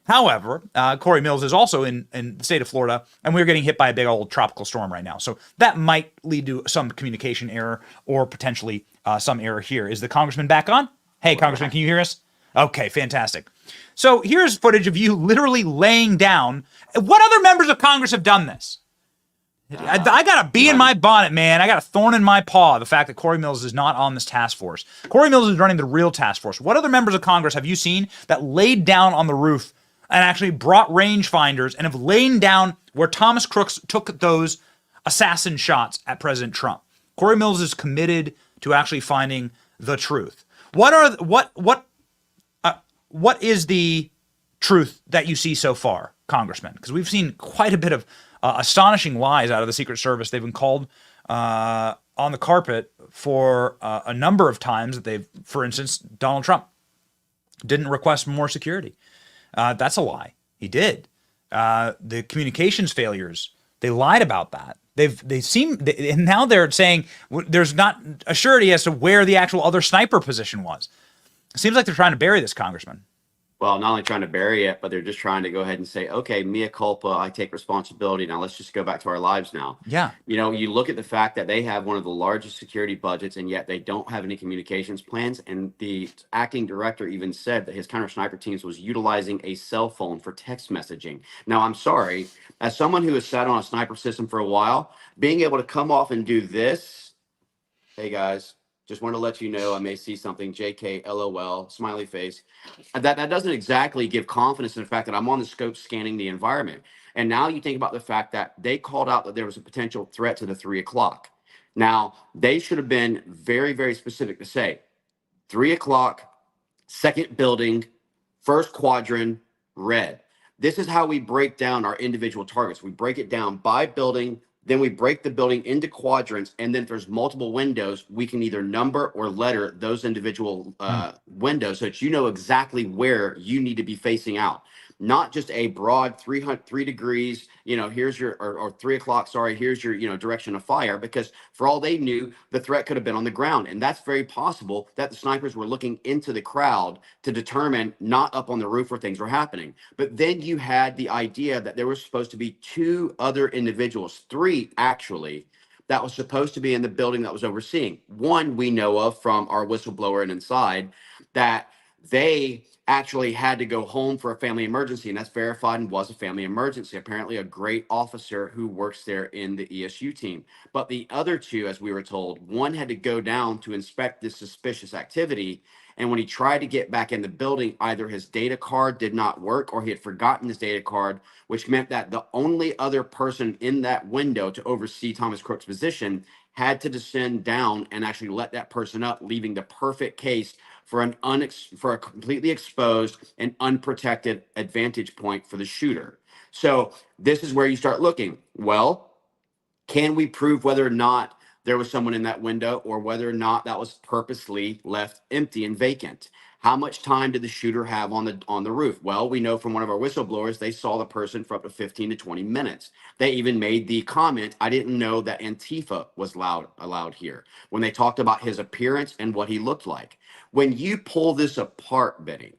However, Corey Mills is also in the state of Florida, and we're getting hit by a big old tropical storm right now. So that might lead to some communication error or potentially some error here. Is the congressman back on? Hey, Congressman, can you hear us? Okay, fantastic. So here's footage of you literally laying down. What other members of Congress have done this? I got a bee in my bonnet, man. I got a thorn in my paw, the fact that Corey Mills is not on this task force. Corey Mills is running the real task force. What other members of Congress have you seen that laid down on the roof and actually brought rangefinders and have lain down where Thomas Crooks took those assassin shots at President Trump? Corey Mills is committed to actually finding the truth. What is the truth that you see so far, Congressman? Because we've seen quite a bit of astonishing lies out of the Secret Service. They've been called on the carpet for a number of times that they've, for instance, Donald Trump didn't request more security. That's a lie. He did. The communications failures, they lied about that. And now they're saying there's not a surety as to where the actual other sniper position was. It seems like they're trying to bury this, Congressman. Well, not only trying to bury it, but they're just trying to go ahead and say, okay, mea culpa, I take responsibility. Now let's just go back to our lives now. Yeah. You know, you look at the fact that they have one of the largest security budgets, and yet they don't have any communications plans. And the acting director even said that his counter sniper teams was utilizing a cell phone for text messaging. Now, I'm sorry, as someone who has sat on a sniper system for a while, being able to come off and do this, hey guys, just want to let you know I may see something, JK, LOL, smiley face. That doesn't exactly give confidence in the fact that I'm on the scope scanning the environment. And now you think about the fact that they called out that there was a potential threat to the 3 o'clock. Now, they should have been very, very specific to say 3 o'clock, second building, first quadrant, red. This is how we break down our individual targets. We break it down by building, then we break the building into quadrants, and then if there's multiple windows, we can either number or letter those individual windows so that you know exactly where you need to be facing out. Not just a broad 3 degrees, you know, here's your, or 3 o'clock, sorry, here's your, you know, direction of fire, because for all they knew, the threat could have been on the ground. And that's very possible that the snipers were looking into the crowd to determine not up on the roof where things were happening. But then you had the idea that there was supposed to be 2 other individuals, 3 actually, that was supposed to be in the building that was overseeing. One we know of from our whistleblower and inside, that they actually had to go home for a family emergency, and that's verified and was a family emergency. Apparently a great officer who works there in the ESU team. But the other 2, as we were told, one had to go down to inspect this suspicious activity, and when he tried to get back in the building, either his data card did not work or he had forgotten his data card, which meant that the only other person in that window to oversee Thomas Crook's position had to descend down and actually let that person up, leaving the perfect case for a completely exposed and unprotected advantage point for the shooter. So this is where you start looking. Well, can we prove whether or not there was someone in that window or whether or not that was purposely left empty and vacant? How much time did the shooter have on the roof? Well, we know from one of our whistleblowers, they saw the person for up to 15 to 20 minutes. They even made the comment, I didn't know that Antifa was allowed here, when they talked about his appearance and what he looked like. When you pull this apart, Benny,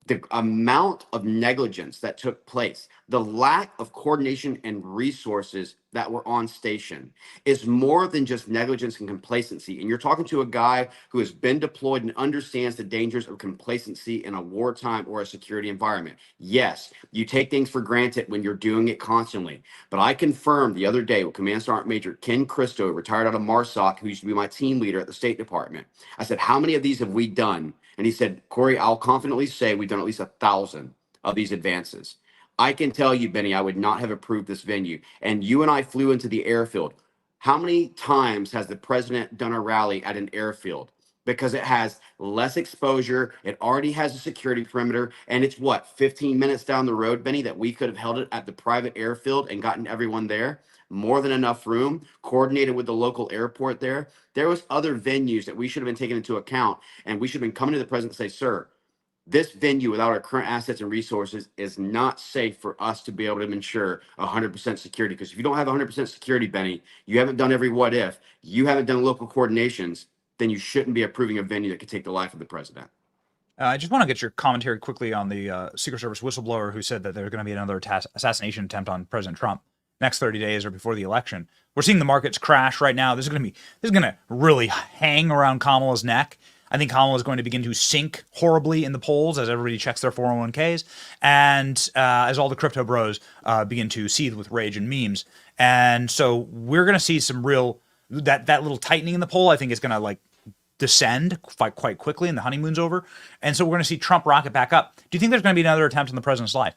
the amount of negligence that took place, the lack of coordination and resources that were on station is more than just negligence and complacency. And you're talking to a guy who has been deployed and understands the dangers of complacency in a wartime or a security environment. Yes, you take things for granted when you're doing it constantly. But I confirmed the other day with Command Sergeant Major Ken Christo, retired out of MARSOC, who used to be my team leader at the State Department. I said, how many of these have we done? And he said, Corey, I'll confidently say we've done at least 1,000 of these advances. I can tell you, Benny, I would not have approved this venue. And you and I flew into the airfield. How many times has the president done a rally at an airfield? Because it has less exposure. It already has a security perimeter. And it's what, 15 minutes down the road, Benny, that we could have held it at the private airfield and gotten everyone there. More than enough room, coordinated with the local airport there. There was other venues that we should have been taking into account. And we should have been coming to the president and say, sir, this venue without our current assets and resources is not safe for us to be able to ensure 100% security. Because if you don't have 100% security, Benny, you haven't done every what if, you haven't done local coordinations, then you shouldn't be approving a venue that could take the life of the president. I just want to get your commentary quickly on the Secret Service whistleblower who said that there's going to be another assassination attempt on President Trump next 30 days or before the election. We're seeing the markets crash right now. This is going to really hang around Kamala's neck. I think Kamala is going to begin to sink horribly in the polls as everybody checks their 401ks and as all the crypto bros begin to seethe with rage and memes. And so we're going to see some real, that little tightening in the poll, I think is going to like descend quite quickly and the honeymoon's over. And so we're going to see Trump rocket back up. Do you think there's going to be another attempt on the president's life?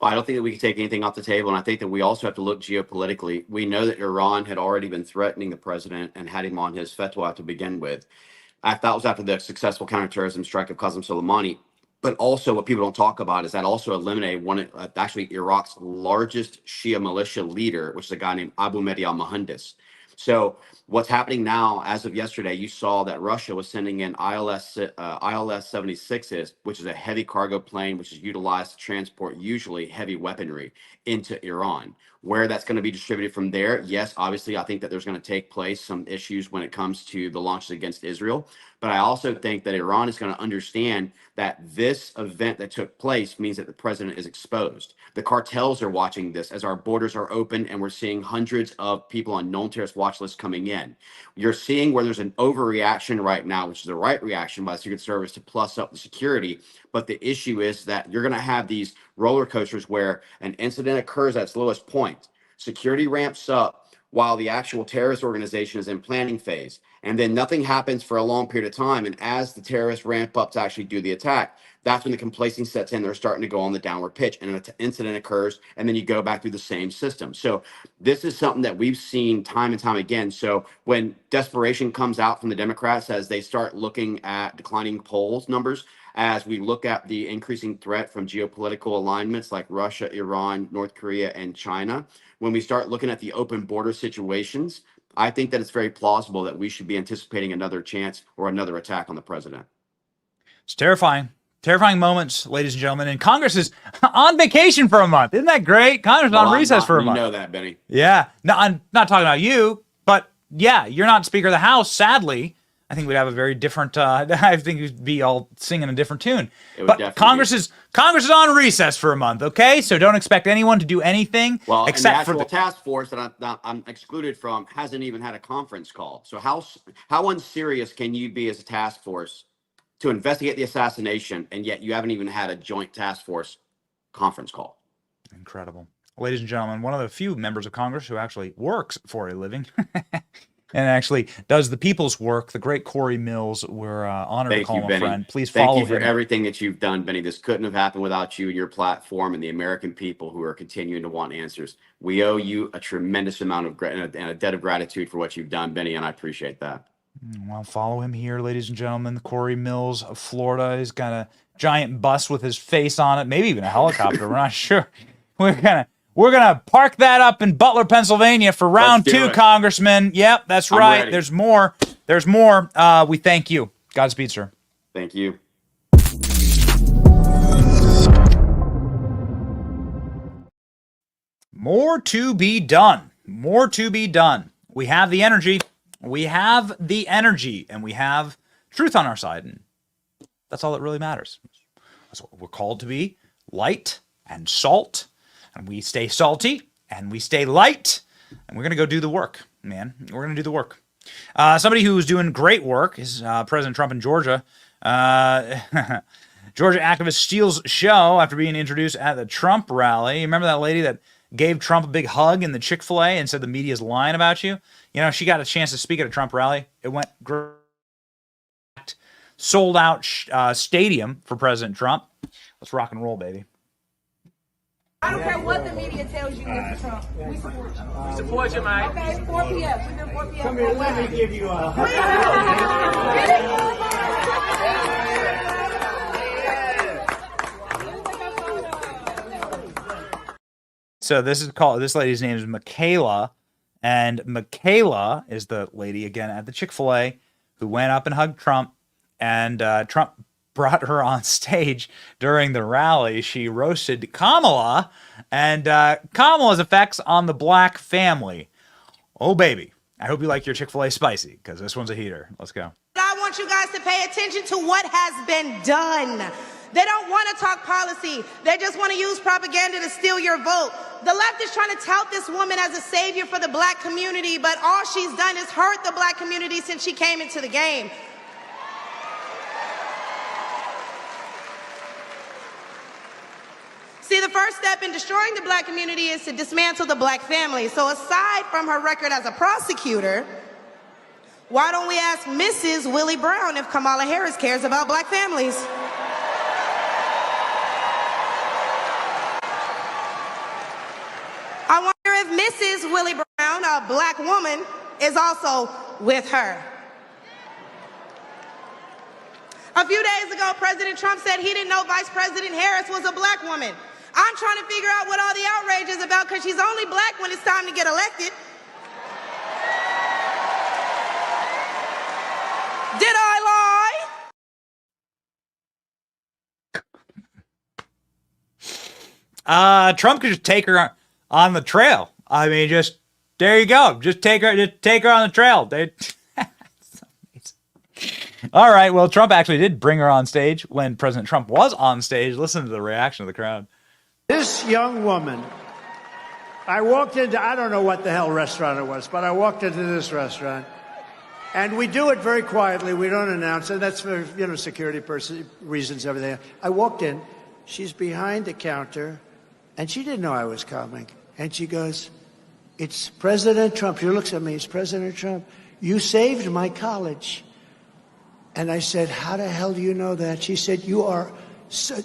Well, I don't think that we can take anything off the table. And I think that we also have to look geopolitically. We know that Iran had already been threatening the president and had him on his fatwa to begin with. That was after the successful counterterrorism strike of Qasem Soleimani. But also, what people don't talk about is that also eliminated actually Iraq's largest Shia militia leader, which is a guy named Abu Mahdi al-Muhandis. So what's happening now, as of yesterday, you saw that Russia was sending in ILS 76s, which is a heavy cargo plane, which is utilized to transport usually heavy weaponry into Iran. Where that's going to be distributed from there, yes, obviously, I think that there's going to take place some issues when it comes to the launches against Israel. But I also think that Iran is going to understand that this event that took place means that the president is exposed. The cartels are watching this as our borders are open and we're seeing hundreds of people on known terrorist watch lists coming in. You're seeing where there's an overreaction right now, which is the right reaction by the Secret Service to plus up the security. But the issue is that you're going to have these roller coasters where an incident occurs at its lowest point. Security ramps up while the actual terrorist organization is in planning phase. And then nothing happens for a long period of time. And as the terrorists ramp up to actually do the attack, that's when the complacency sets in. They're starting to go on the downward pitch and an incident occurs. And then you go back through the same system. So this is something that we've seen time and time again. So when desperation comes out from the Democrats as they start looking at declining polls numbers, as we look at the increasing threat from geopolitical alignments like Russia, Iran, North Korea, and China, when we start looking at the open border situations, I think that it's very plausible that we should be anticipating another chance or another attack on the president. It's terrifying. Terrifying moments, ladies and gentlemen. And Congress is on vacation for a month. Isn't that great? Congress is on recess for a month. You know that, Benny. Yeah. No, I'm not talking about you, but yeah, you're not Speaker of the House, sadly. I think we'd have a very different, I think we'd be all singing a different tune. But Congress is on recess for a month, okay? So don't expect anyone to do anything except for the task force that I'm excluded from hasn't even had a conference call. So how unserious can you be as a task force to investigate the assassination, and yet you haven't even had a joint task force conference call? Incredible. Ladies and gentlemen, one of the few members of Congress who actually works for a living and actually does the people's work, the great Corey Mills. We're honored to call him a friend. Please follow him. Thank you for everything that you've done, Benny. This couldn't have happened without you and your platform and the American people who are continuing to want answers. We owe you a tremendous amount of and a debt of gratitude for what you've done, Benny, and I appreciate that. Well, follow him here, ladies and gentlemen. The Corey Mills of Florida. He's got a giant bus with his face on it, maybe even a helicopter. We're not sure. We're gonna park that up in Butler, Pennsylvania for round 2, Congressman. Yep, that's right. Ready. There's more. There's more. We thank you. Godspeed, sir. Thank you. More to be done. More to be done. We have the energy. We have the energy, and we have truth on our side, and that's all that really matters. That's what we're called to be: light and salt. And we stay salty, and we stay light, and we're going to go do the work, man. We're going to do the work. Somebody who's doing great work is President Trump in Georgia. Georgia activist steals show after being introduced at the Trump rally. You remember that lady that gave Trump a big hug in the Chick-fil-A and said the media's lying about you? You know, she got a chance to speak at a Trump rally. It went great. Sold out stadium for President Trump. Let's rock and roll, baby. I don't care what the media tells you, Mr. Trump. We support you. We support you, Mike. Okay, 4 p.m. We've been 4 p.m. Come here, let me give you a So this lady's name is Michaela, and Michaela is the lady, again, at the Chick-fil-A who went up and hugged Trump, and Trump brought her on stage during the rally. She roasted Kamala and Kamala's effects on the black family. Oh, baby. I hope you like your Chick-fil-A spicy, because this one's a heater. Let's go. I want you guys to pay attention to what has been done. They don't want to talk policy. They just want to use propaganda to steal your vote. The left is trying to tout this woman as a savior for the black community, but all she's done is hurt the black community since she came into the game. See, the first step in destroying the black community is to dismantle the black family. So aside from her record as a prosecutor, why don't we ask Mrs. Willie Brown if Kamala Harris cares about black families? I wonder if Mrs. Willie Brown, a black woman, is also with her. A few days ago, President Trump said he didn't know Vice President Harris was a black woman. I'm trying to figure out what all the outrage is about because she's only black when it's time to get elected. Did I lie? Trump could just take her on the trail. I mean, just there you go. Just take her on the trail. All right. Well, Trump actually did bring her on stage when President Trump was on stage. Listen to the reaction of the crowd. This young woman, I walked into, I don't know what the hell restaurant it was, but I walked into this restaurant, and we do it very quietly. We don't announce it. That's for, security reasons, everything. I walked in. She's behind the counter, and she didn't know I was coming. And she goes, "It's President Trump." She looks at me. "It's President Trump. You saved my college." And I said, "How the hell do you know that?" She said, "You are,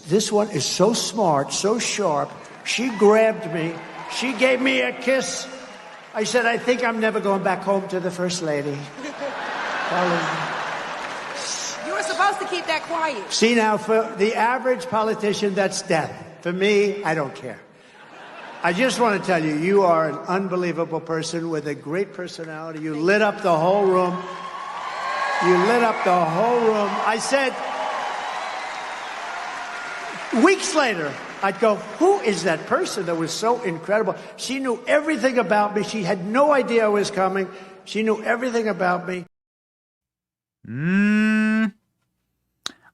this one is so smart, so sharp." She grabbed me. She gave me a kiss. I said, "I think I'm never going back home to the First Lady." You were supposed to keep that quiet. See, now, for the average politician, that's death. For me, I don't care. I just want to tell you, you are an unbelievable person with a great personality. You lit up the whole room. You lit up the whole room. I said, weeks later, I'd go, "Who is that person that was so incredible?" She knew everything about me. She had no idea I was coming. She knew everything about me.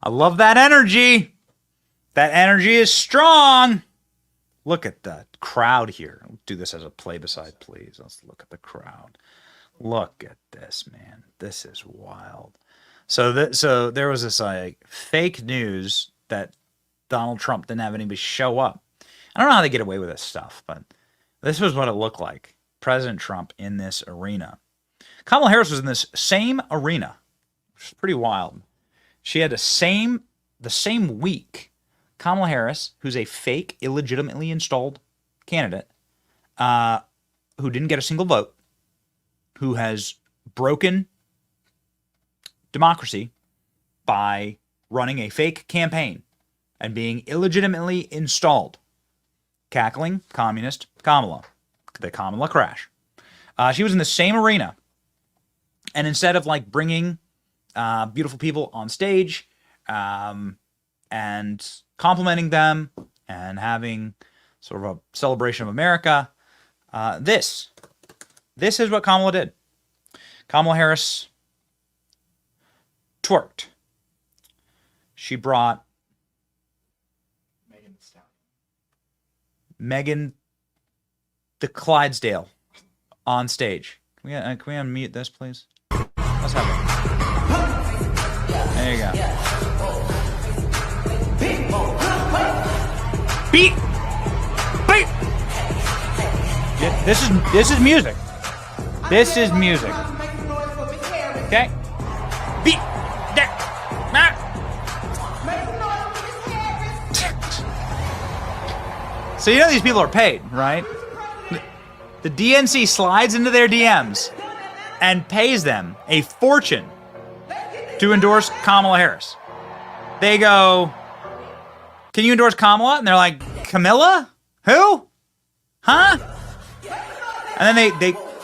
I love that energy. That energy is strong. Look at the crowd here. Let's do this as a play-beside, please. Let's look at the crowd. Look at this, man. This is wild. So there was this fake news that Donald Trump didn't have anybody show up. I don't know how they get away with this stuff, but this was what it looked like. President Trump in this arena. Kamala Harris was in this same arena, which is pretty wild. She had the same week. Kamala Harris, who's a fake, illegitimately installed candidate, who didn't get a single vote, who has broken democracy by running a fake campaign and being illegitimately installed. Cackling communist Kamala, the Kamala crash. She was in the same arena. And instead of bringing beautiful people on stage and complimenting them and having sort of a celebration of America, this is what Kamala did. Kamala Harris twerked. She brought Megan the Clydesdale on stage. Can we unmute this, please? Let's have it. There you go. Beat. Yeah, this is music. This is music. Okay. Beat. So you know these people are paid, right? The DNC slides into their DMs and pays them a fortune to endorse Kamala Harris. They go, "Can you endorse Kamala?" And they're like, "Camilla? Who? Huh?" And then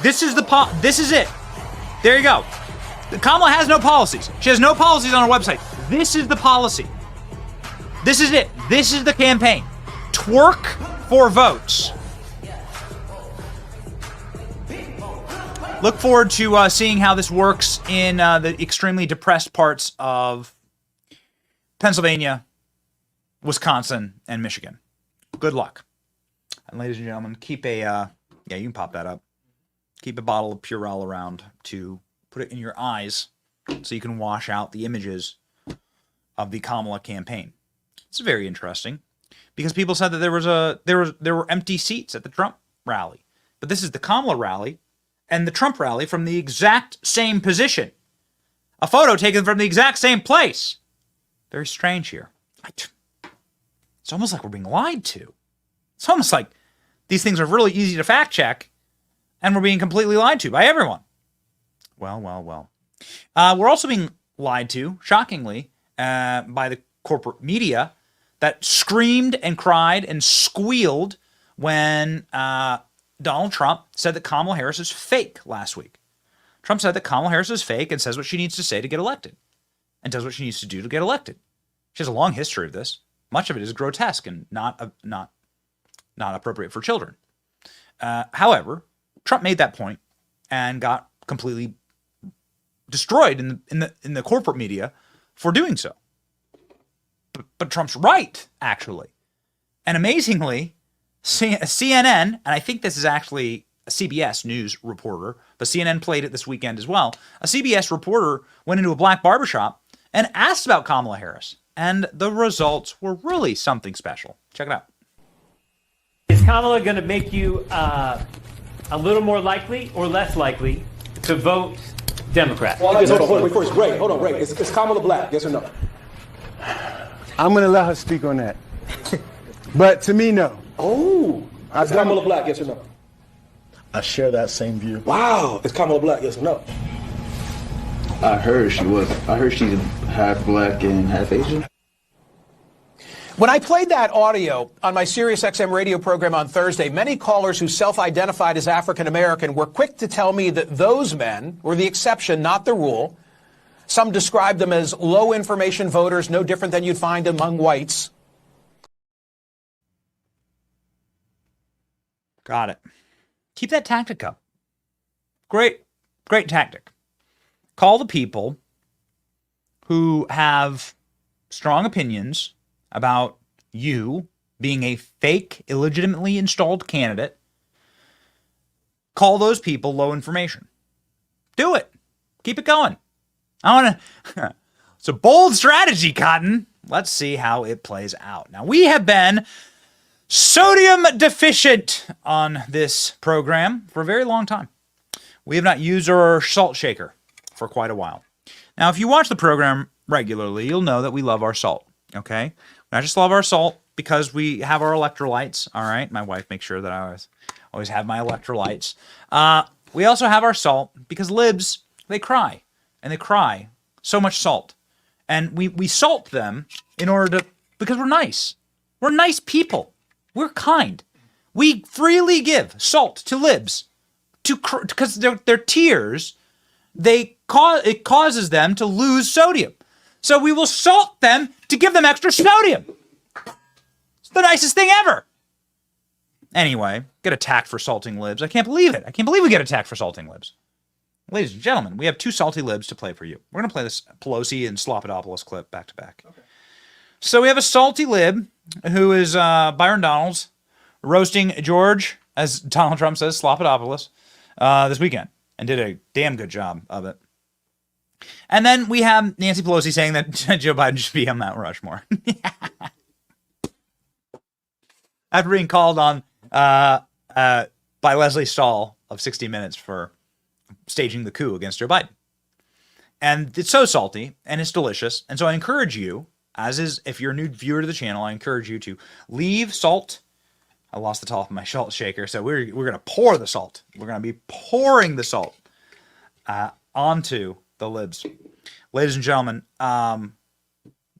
this is it. There you go. Kamala has no policies. She has no policies on her website. This is the policy. This is it. This is the campaign. Twerk for votes. Look forward to seeing how this works in the extremely depressed parts of Pennsylvania, Wisconsin, and Michigan. Good luck. And ladies and gentlemen, keep a, yeah, you can pop that up. Keep a bottle of Purell around to put it in your eyes so you can wash out the images of the Kamala campaign. It's very interesting because people said that there were empty seats at the Trump rally. But this is the Kamala rally and the Trump rally from the exact same position. A photo taken from the exact same place. Very strange here. It's almost like we're being lied to. It's almost like these things are really easy to fact check and we're being completely lied to by everyone. Well. We're also being lied to, shockingly, by the corporate media that screamed and cried and squealed when Donald Trump said that Kamala Harris is fake last week. Trump said that Kamala Harris is fake and says what she needs to say to get elected and does what she needs to do to get elected. She has a long history of this. Much of it is grotesque and not appropriate for children. However, Trump made that point and got completely destroyed in the corporate media for doing so. But Trump's right, actually. And amazingly, CNN, and I think this is actually a CBS News reporter, but CNN played it this weekend as well. A CBS reporter went into a black barbershop and asked about Kamala Harris. And the results were really something special. Check it out. Is Kamala going to make you a little more likely or less likely to vote Democrat? Well, hold on, first, Ray, hold on, Ray. Is Kamala black, yes or no? I'm going to let her speak on that. But to me, no. Oh, is Kamala black, yes or no? I share that same view. Wow, is Kamala black, yes or no? I heard she was. I heard she's half black and half Asian. When I played that audio on my SiriusXM radio program on Thursday, many callers who self-identified as African American were quick to tell me that those men were the exception, not the rule. Some described them as low information voters, no different than you'd find among whites. Got it. Keep that tactic up. Great tactic. Call the people who have strong opinions about you being a fake, illegitimately installed candidate. Call those people low information. Do it. Keep it going. It's a bold strategy, Cotton. Let's see how it plays out. Now, we have been sodium deficient on this program for a very long time. We have not used our salt shaker for quite a while. Now, if you watch the program regularly, you'll know that we love our salt, okay? We not just love our salt because we have our electrolytes, all right? My wife makes sure that I always have my electrolytes. We also have our salt because libs, they cry, and they cry so much salt. And we salt them in order to, because we're nice. We're nice people. We're kind. We freely give salt to libs because their tears, it causes them to lose sodium. So we will salt them to give them extra sodium. It's the nicest thing ever. Anyway, get attacked for salting libs. I can't believe it. I can't believe we get attacked for salting libs. Ladies and gentlemen, we have two salty libs to play for you. We're going to play this Pelosi and Slopadopoulos clip back to back. Okay. So we have a salty lib who is Byron Donalds roasting George, as Donald Trump says, Slopadopoulos, this weekend, and did a damn good job of it. And then we have Nancy Pelosi saying that Joe Biden should be on Mount Rushmore. After being called on by Leslie Stahl of 60 Minutes for staging the coup against Joe Biden. And it's so salty and it's delicious. And so I encourage you, if you're a new viewer to the channel, I encourage you to leave salt. I lost the top of my salt shaker, so we're going to pour the salt. We're going to be pouring the salt onto the libs. Ladies and gentlemen,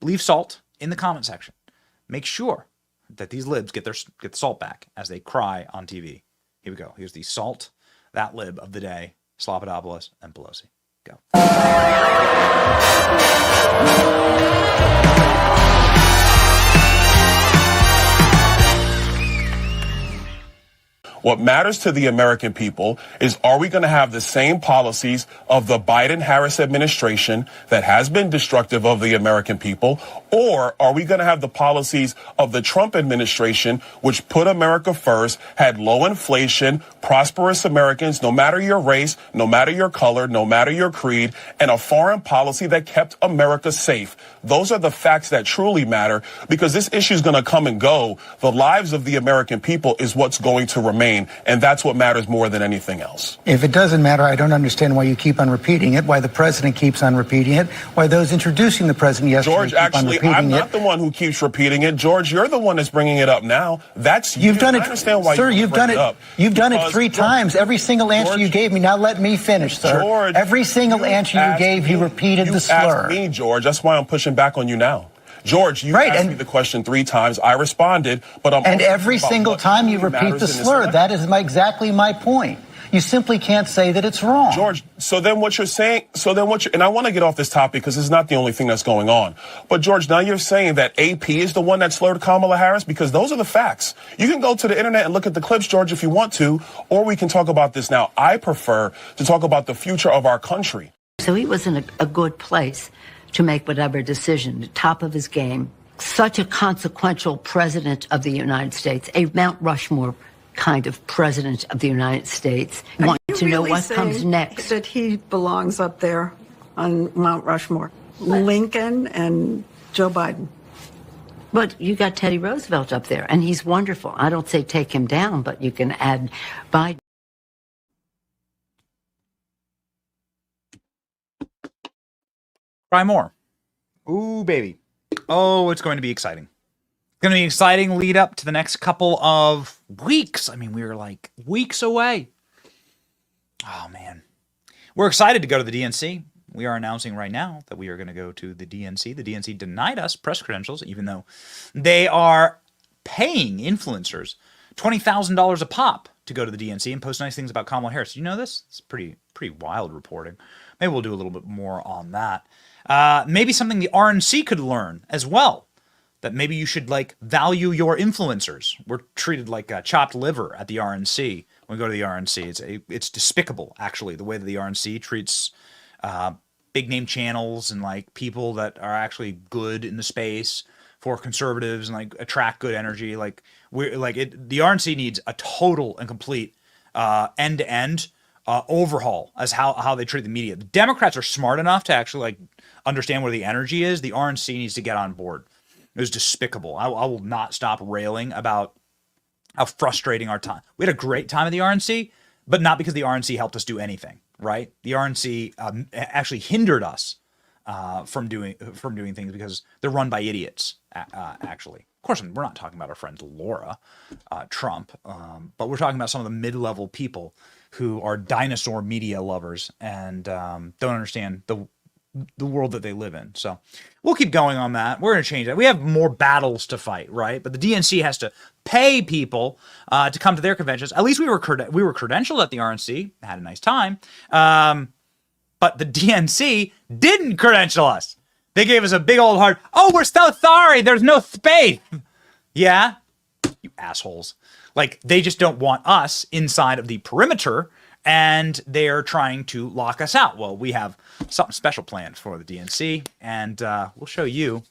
leave salt in the comment section. Make sure that these libs get the salt back as they cry on TV. Here we go. Here's the salt, that lib of the day, Slopadopoulos and Pelosi. Go. What matters to the American people is, are we going to have the same policies of the Biden-Harris administration that has been destructive of the American people, or are we going to have the policies of the Trump administration, which put America first, had low inflation, prosperous Americans, no matter your race, no matter your color, no matter your creed, and a foreign policy that kept America safe? Those are the facts that truly matter, because this issue is going to come and go. The lives of the American people is what's going to remain. And that's what matters more than anything else. If it doesn't matter, I don't understand why you keep on repeating it, why the president keeps on repeating it, why those introducing the president yesterday George, keep actually, on repeating I'm not the one who keeps repeating it. George, you're the one that's bringing it up now. That's You've done it, I understand why sir. you've done it. You've done it 3 times. Every single answer George, you gave me. Now let me finish, sir. George, every single answer you gave, you repeated the slur. Asked me, George. That's why I'm pushing back. back on you now. George, you asked me the question 3 times. I responded, but And every single time you repeat the slur, that is exactly my point. You simply can't say that it's wrong. George, so then what you're saying, and I want to get off this topic because it's not the only thing that's going on. But George, now you're saying that AP is the one that slurred Kamala Harris, because those are the facts. You can go to the internet and look at the clips, George, if you want to, or we can talk about this now. I prefer to talk about the future of our country. So he was in a good place to make whatever decision, the top of his game. Such a consequential president of the United States, a Mount Rushmore kind of president of the United States. Want to know what comes next. That he belongs up there on Mount Rushmore. Lincoln and Joe Biden. But you got Teddy Roosevelt up there, and he's wonderful. I don't say take him down, but you can add Biden. Try more. Ooh, baby. Oh, it's going to be exciting. It's going to be an exciting lead up to the next couple of weeks. I mean, we are like weeks away. Oh, man. We're excited to go to the DNC. We are announcing right now that we are going to go to the DNC. The DNC denied us press credentials, even though they are paying influencers $20,000 a pop to go to the DNC and post nice things about Kamala Harris. Do you know this? It's pretty wild reporting. Maybe we'll do a little bit more on that. Maybe something the RNC could learn as well, that maybe you should like value your influencers. We're treated like a chopped liver at the RNC when we go to the RNC. It's despicable, actually, the way that the RNC treats big name channels and like people that are actually good in the space for conservatives and like attract good energy. Like the RNC needs a total and complete end to end overhaul as how they treat the media. The Democrats are smart enough to actually like understand where the energy is. The RNC needs to get on board. It was despicable. I will not stop railing about how frustrating our time. We had a great time at the RNC, but not because the RNC helped us do anything, right? The RNC actually hindered us from doing things because they're run by idiots, actually. Of course, we're not talking about our friend Laura Trump, but we're talking about some of the mid-level people who are dinosaur media lovers and don't understand the world that they live in. So we'll keep going on that. We're going to change that. We have more battles to fight, right? But the DNC has to pay people to come to their conventions. At least we were credentialed at the RNC, had a nice time. But the DNC didn't credential us. They gave us a big old hard, oh, we're so sorry, there's no space. Yeah? You assholes. Like, they just don't want us inside of the perimeter, and they're trying to lock us out. Well, we have something special planned for the DNC, and we'll show you.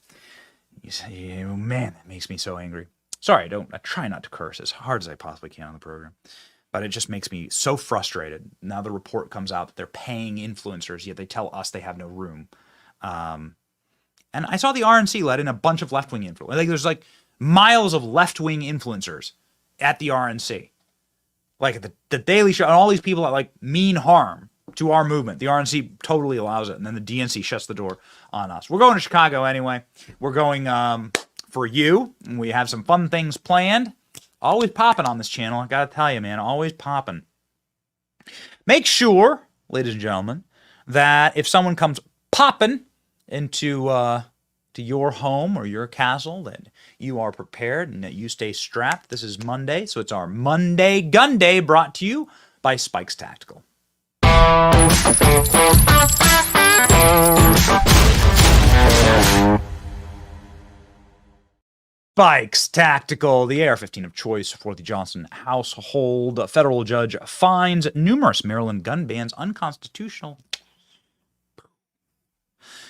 You say, oh, man, that makes me so angry. Sorry, I try not to curse as hard as I possibly can on the program, but it just makes me so frustrated. Now the report comes out that they're paying influencers, yet they tell us they have no room. And I saw the RNC let in a bunch of left-wing influencers. Like, there's like miles of left-wing influencers at the RNC. Like the Daily Show and all these people that like mean harm to our movement. The RNC totally allows it, and then the DNC shuts the door on us. We're going to Chicago anyway. We're going for you, and we have some fun things planned. Always popping on this channel, I gotta tell you, man, always popping. Make sure, ladies and gentlemen, that if someone comes popping into to your home or your castle, that you are prepared and that you stay strapped. This is Monday, so it's our Monday Gun Day, brought to you by Spikes Tactical. Spikes Tactical, the AR-15 of choice for the Johnson household. A federal judge finds numerous Maryland gun bans unconstitutional.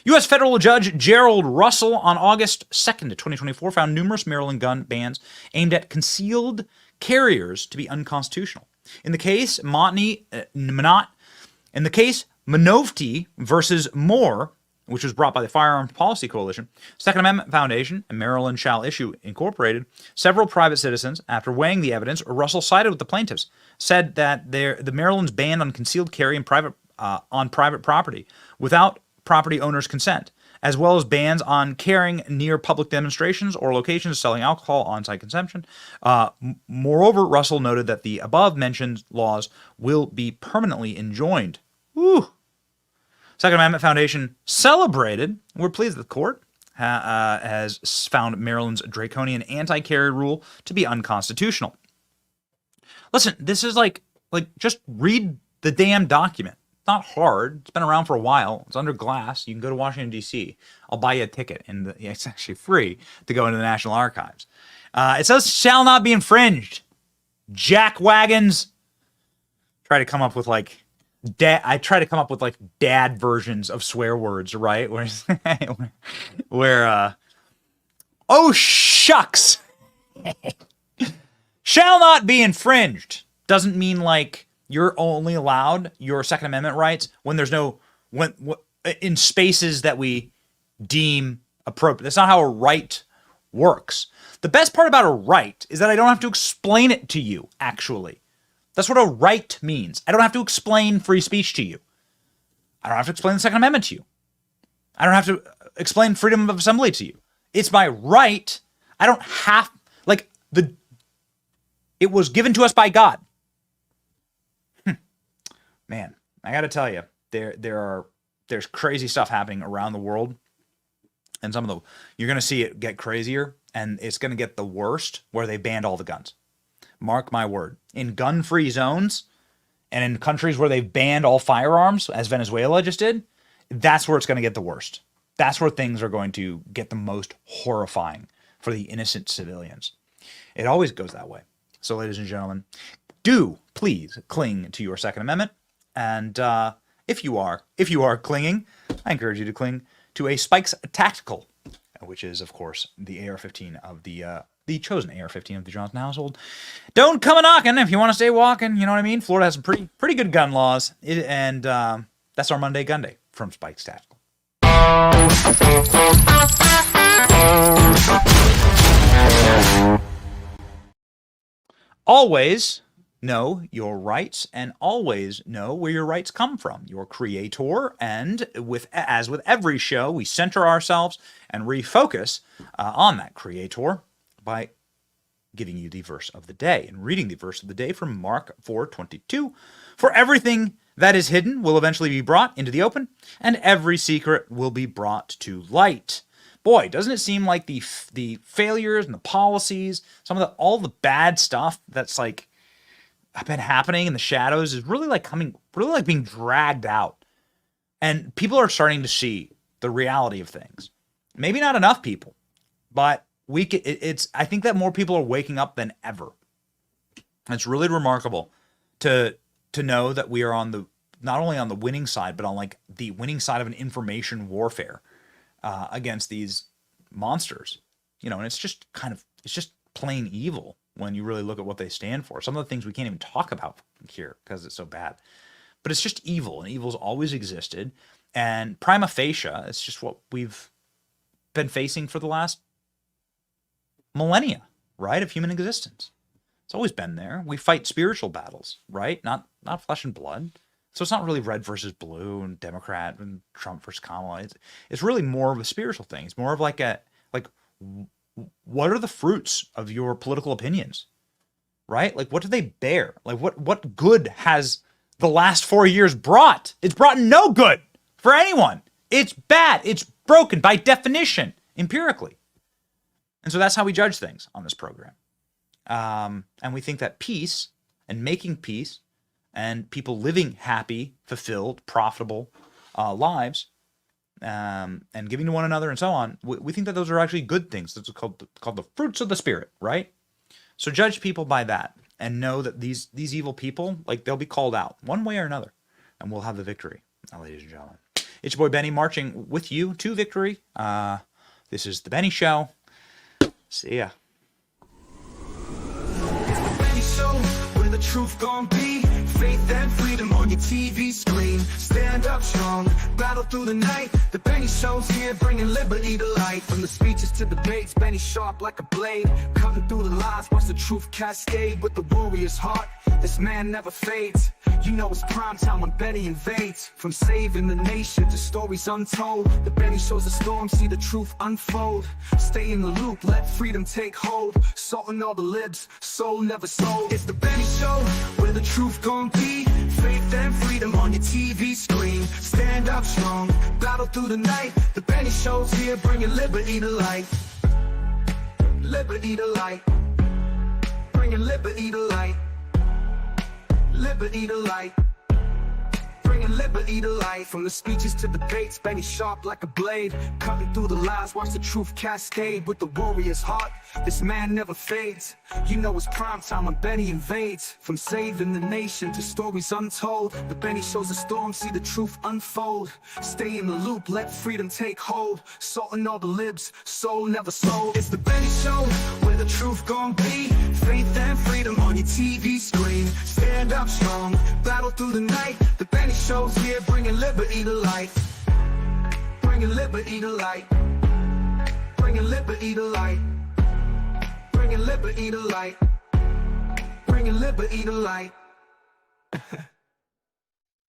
U.S. federal judge Gerald Russell on August 2nd, 2024 found numerous Maryland gun bans aimed at concealed carriers to be unconstitutional. In the case Manovti versus Moore, which was brought by the Firearms Policy Coalition, Second Amendment Foundation, and Maryland Shall Issue Incorporated, several private citizens, after weighing the evidence, Russell sided with the plaintiffs, said that the Maryland's ban on concealed carry on private property without property owner's consent, as well as bans on carrying near public demonstrations or locations selling alcohol on-site consumption. Moreover, Russell noted that the above-mentioned laws will be permanently enjoined. Woo! Second Amendment Foundation celebrated. We're pleased with the court. has found Maryland's draconian anti-carry rule to be unconstitutional. Listen, this is like just read the damn document. It's not hard. It's been around for a while. It's under glass. You can go to Washington, D.C. I'll buy you a ticket, and it's actually free to go into the National Archives. It says shall not be infringed. Jack wagons. I try to come up with dad versions of swear words, right? Where oh shucks. Shall not be infringed doesn't mean like you're only allowed your Second Amendment rights when there's in spaces that we deem appropriate. That's not how a right works. The best part about a right is that I don't have to explain it to you, actually. That's what a right means. I don't have to explain free speech to you. I don't have to explain the Second Amendment to you. I don't have to explain freedom of assembly to you. It's my right. I don't have, it was given to us by God. Man, I got to tell you, there's crazy stuff happening around the world, and you're going to see it get crazier, and it's going to get the worst where they banned all the guns. Mark my word. In gun-free zones and in countries where they've banned all firearms, as Venezuela just did, that's where it's going to get the worst. That's where things are going to get the most horrifying for the innocent civilians. It always goes that way. So, ladies and gentlemen, do please cling to your Second Amendment. And if you are clinging, I encourage you to cling to a Spikes Tactical, which is, of course, the AR-15 of the chosen AR-15 of the Johnson household. Don't come a-knocking if you want to stay walking. You know what I mean? Florida has some pretty good gun laws. And that's our Monday Gun Day from Spikes Tactical. Always know your rights and always know where your rights come from, your creator. And as with every show, we center ourselves and refocus on that creator by giving you the verse of the day and reading the verse of the day from Mark 4:22. For everything that is hidden will eventually be brought into the open, and every secret will be brought to light. Boy, doesn't it seem like the failures and the policies, all the bad stuff that's like been happening in the shadows is really like being dragged out. And people are starting to see the reality of things. Maybe not enough people, but I think that more people are waking up than ever. It's really remarkable to know that we are not only on the winning side, but on like the winning side of an information warfare against these monsters, and it's just plain evil when you really look at what they stand for. Some of the things we can't even talk about here because it's so bad, but it's just evil, and evil's always existed. And prima facie, it's just what we've been facing for the last millennia, right, of human existence. It's always been there. We fight spiritual battles, right? Not flesh and blood. So it's not really red versus blue and Democrat and Trump versus Kamala. It's really more of a spiritual thing. It's more of like what are the fruits of your political opinions, right? Like, what do they bear? Like, what good has the last 4 years brought? It's brought no good for anyone. It's bad. It's broken by definition, empirically. And so that's how we judge things on this program. And we think that peace and making peace and people living happy, fulfilled, profitable lives, and giving to one another and so on, we think that those are actually good things. That's called the fruits of the Spirit, right? So judge people by that and know that these evil people, like, they'll be called out one way or another, and we'll have the victory, ladies and gentlemen. It's your boy Benny marching with you to victory. This is The Benny Show. See ya. Where the truth gon' be, faith and freedom on your TV screen. Stand up strong, battle through the night. The Benny Show's here, bringing liberty to light. From the speeches to debates, Benny sharp like a blade, cutting through the lies, watch the truth cascade. With the warrior's heart, this man never fades. You know it's prime time when Benny invades. From saving the nation to stories untold, the Benny Show's a storm, see the truth unfold. Stay in the loop, let freedom take hold. Salt in all the libs, soul never sold. It's the Benny Show, where the truth gon' be, faith and freedom on your TV screen. stand up strong, battle through the night. The Benny Show's here, bringing liberty to light. Liberty to light. Bringing liberty to light. Liberty to light. Bringing liberty to light. From the speeches to debates, Benny sharp like a blade, cutting through the lies, watch the truth cascade. With the warrior's heart, this man never fades. You know it's prime time when Benny invades. From saving the nation to stories untold, the Benny Show's a storm, see the truth unfold. Stay in the loop, let freedom take hold. Salting all the libs, soul never sold. It's the Benny Show, where the truth gon' be. Faith and freedom on your TV screen. Stand up strong, battle through the night. The Benny Show's here, bringing liberty to light. Bringing liberty to light. Bringing liberty to light. Bringing liberty to light. Bringing liberty to light.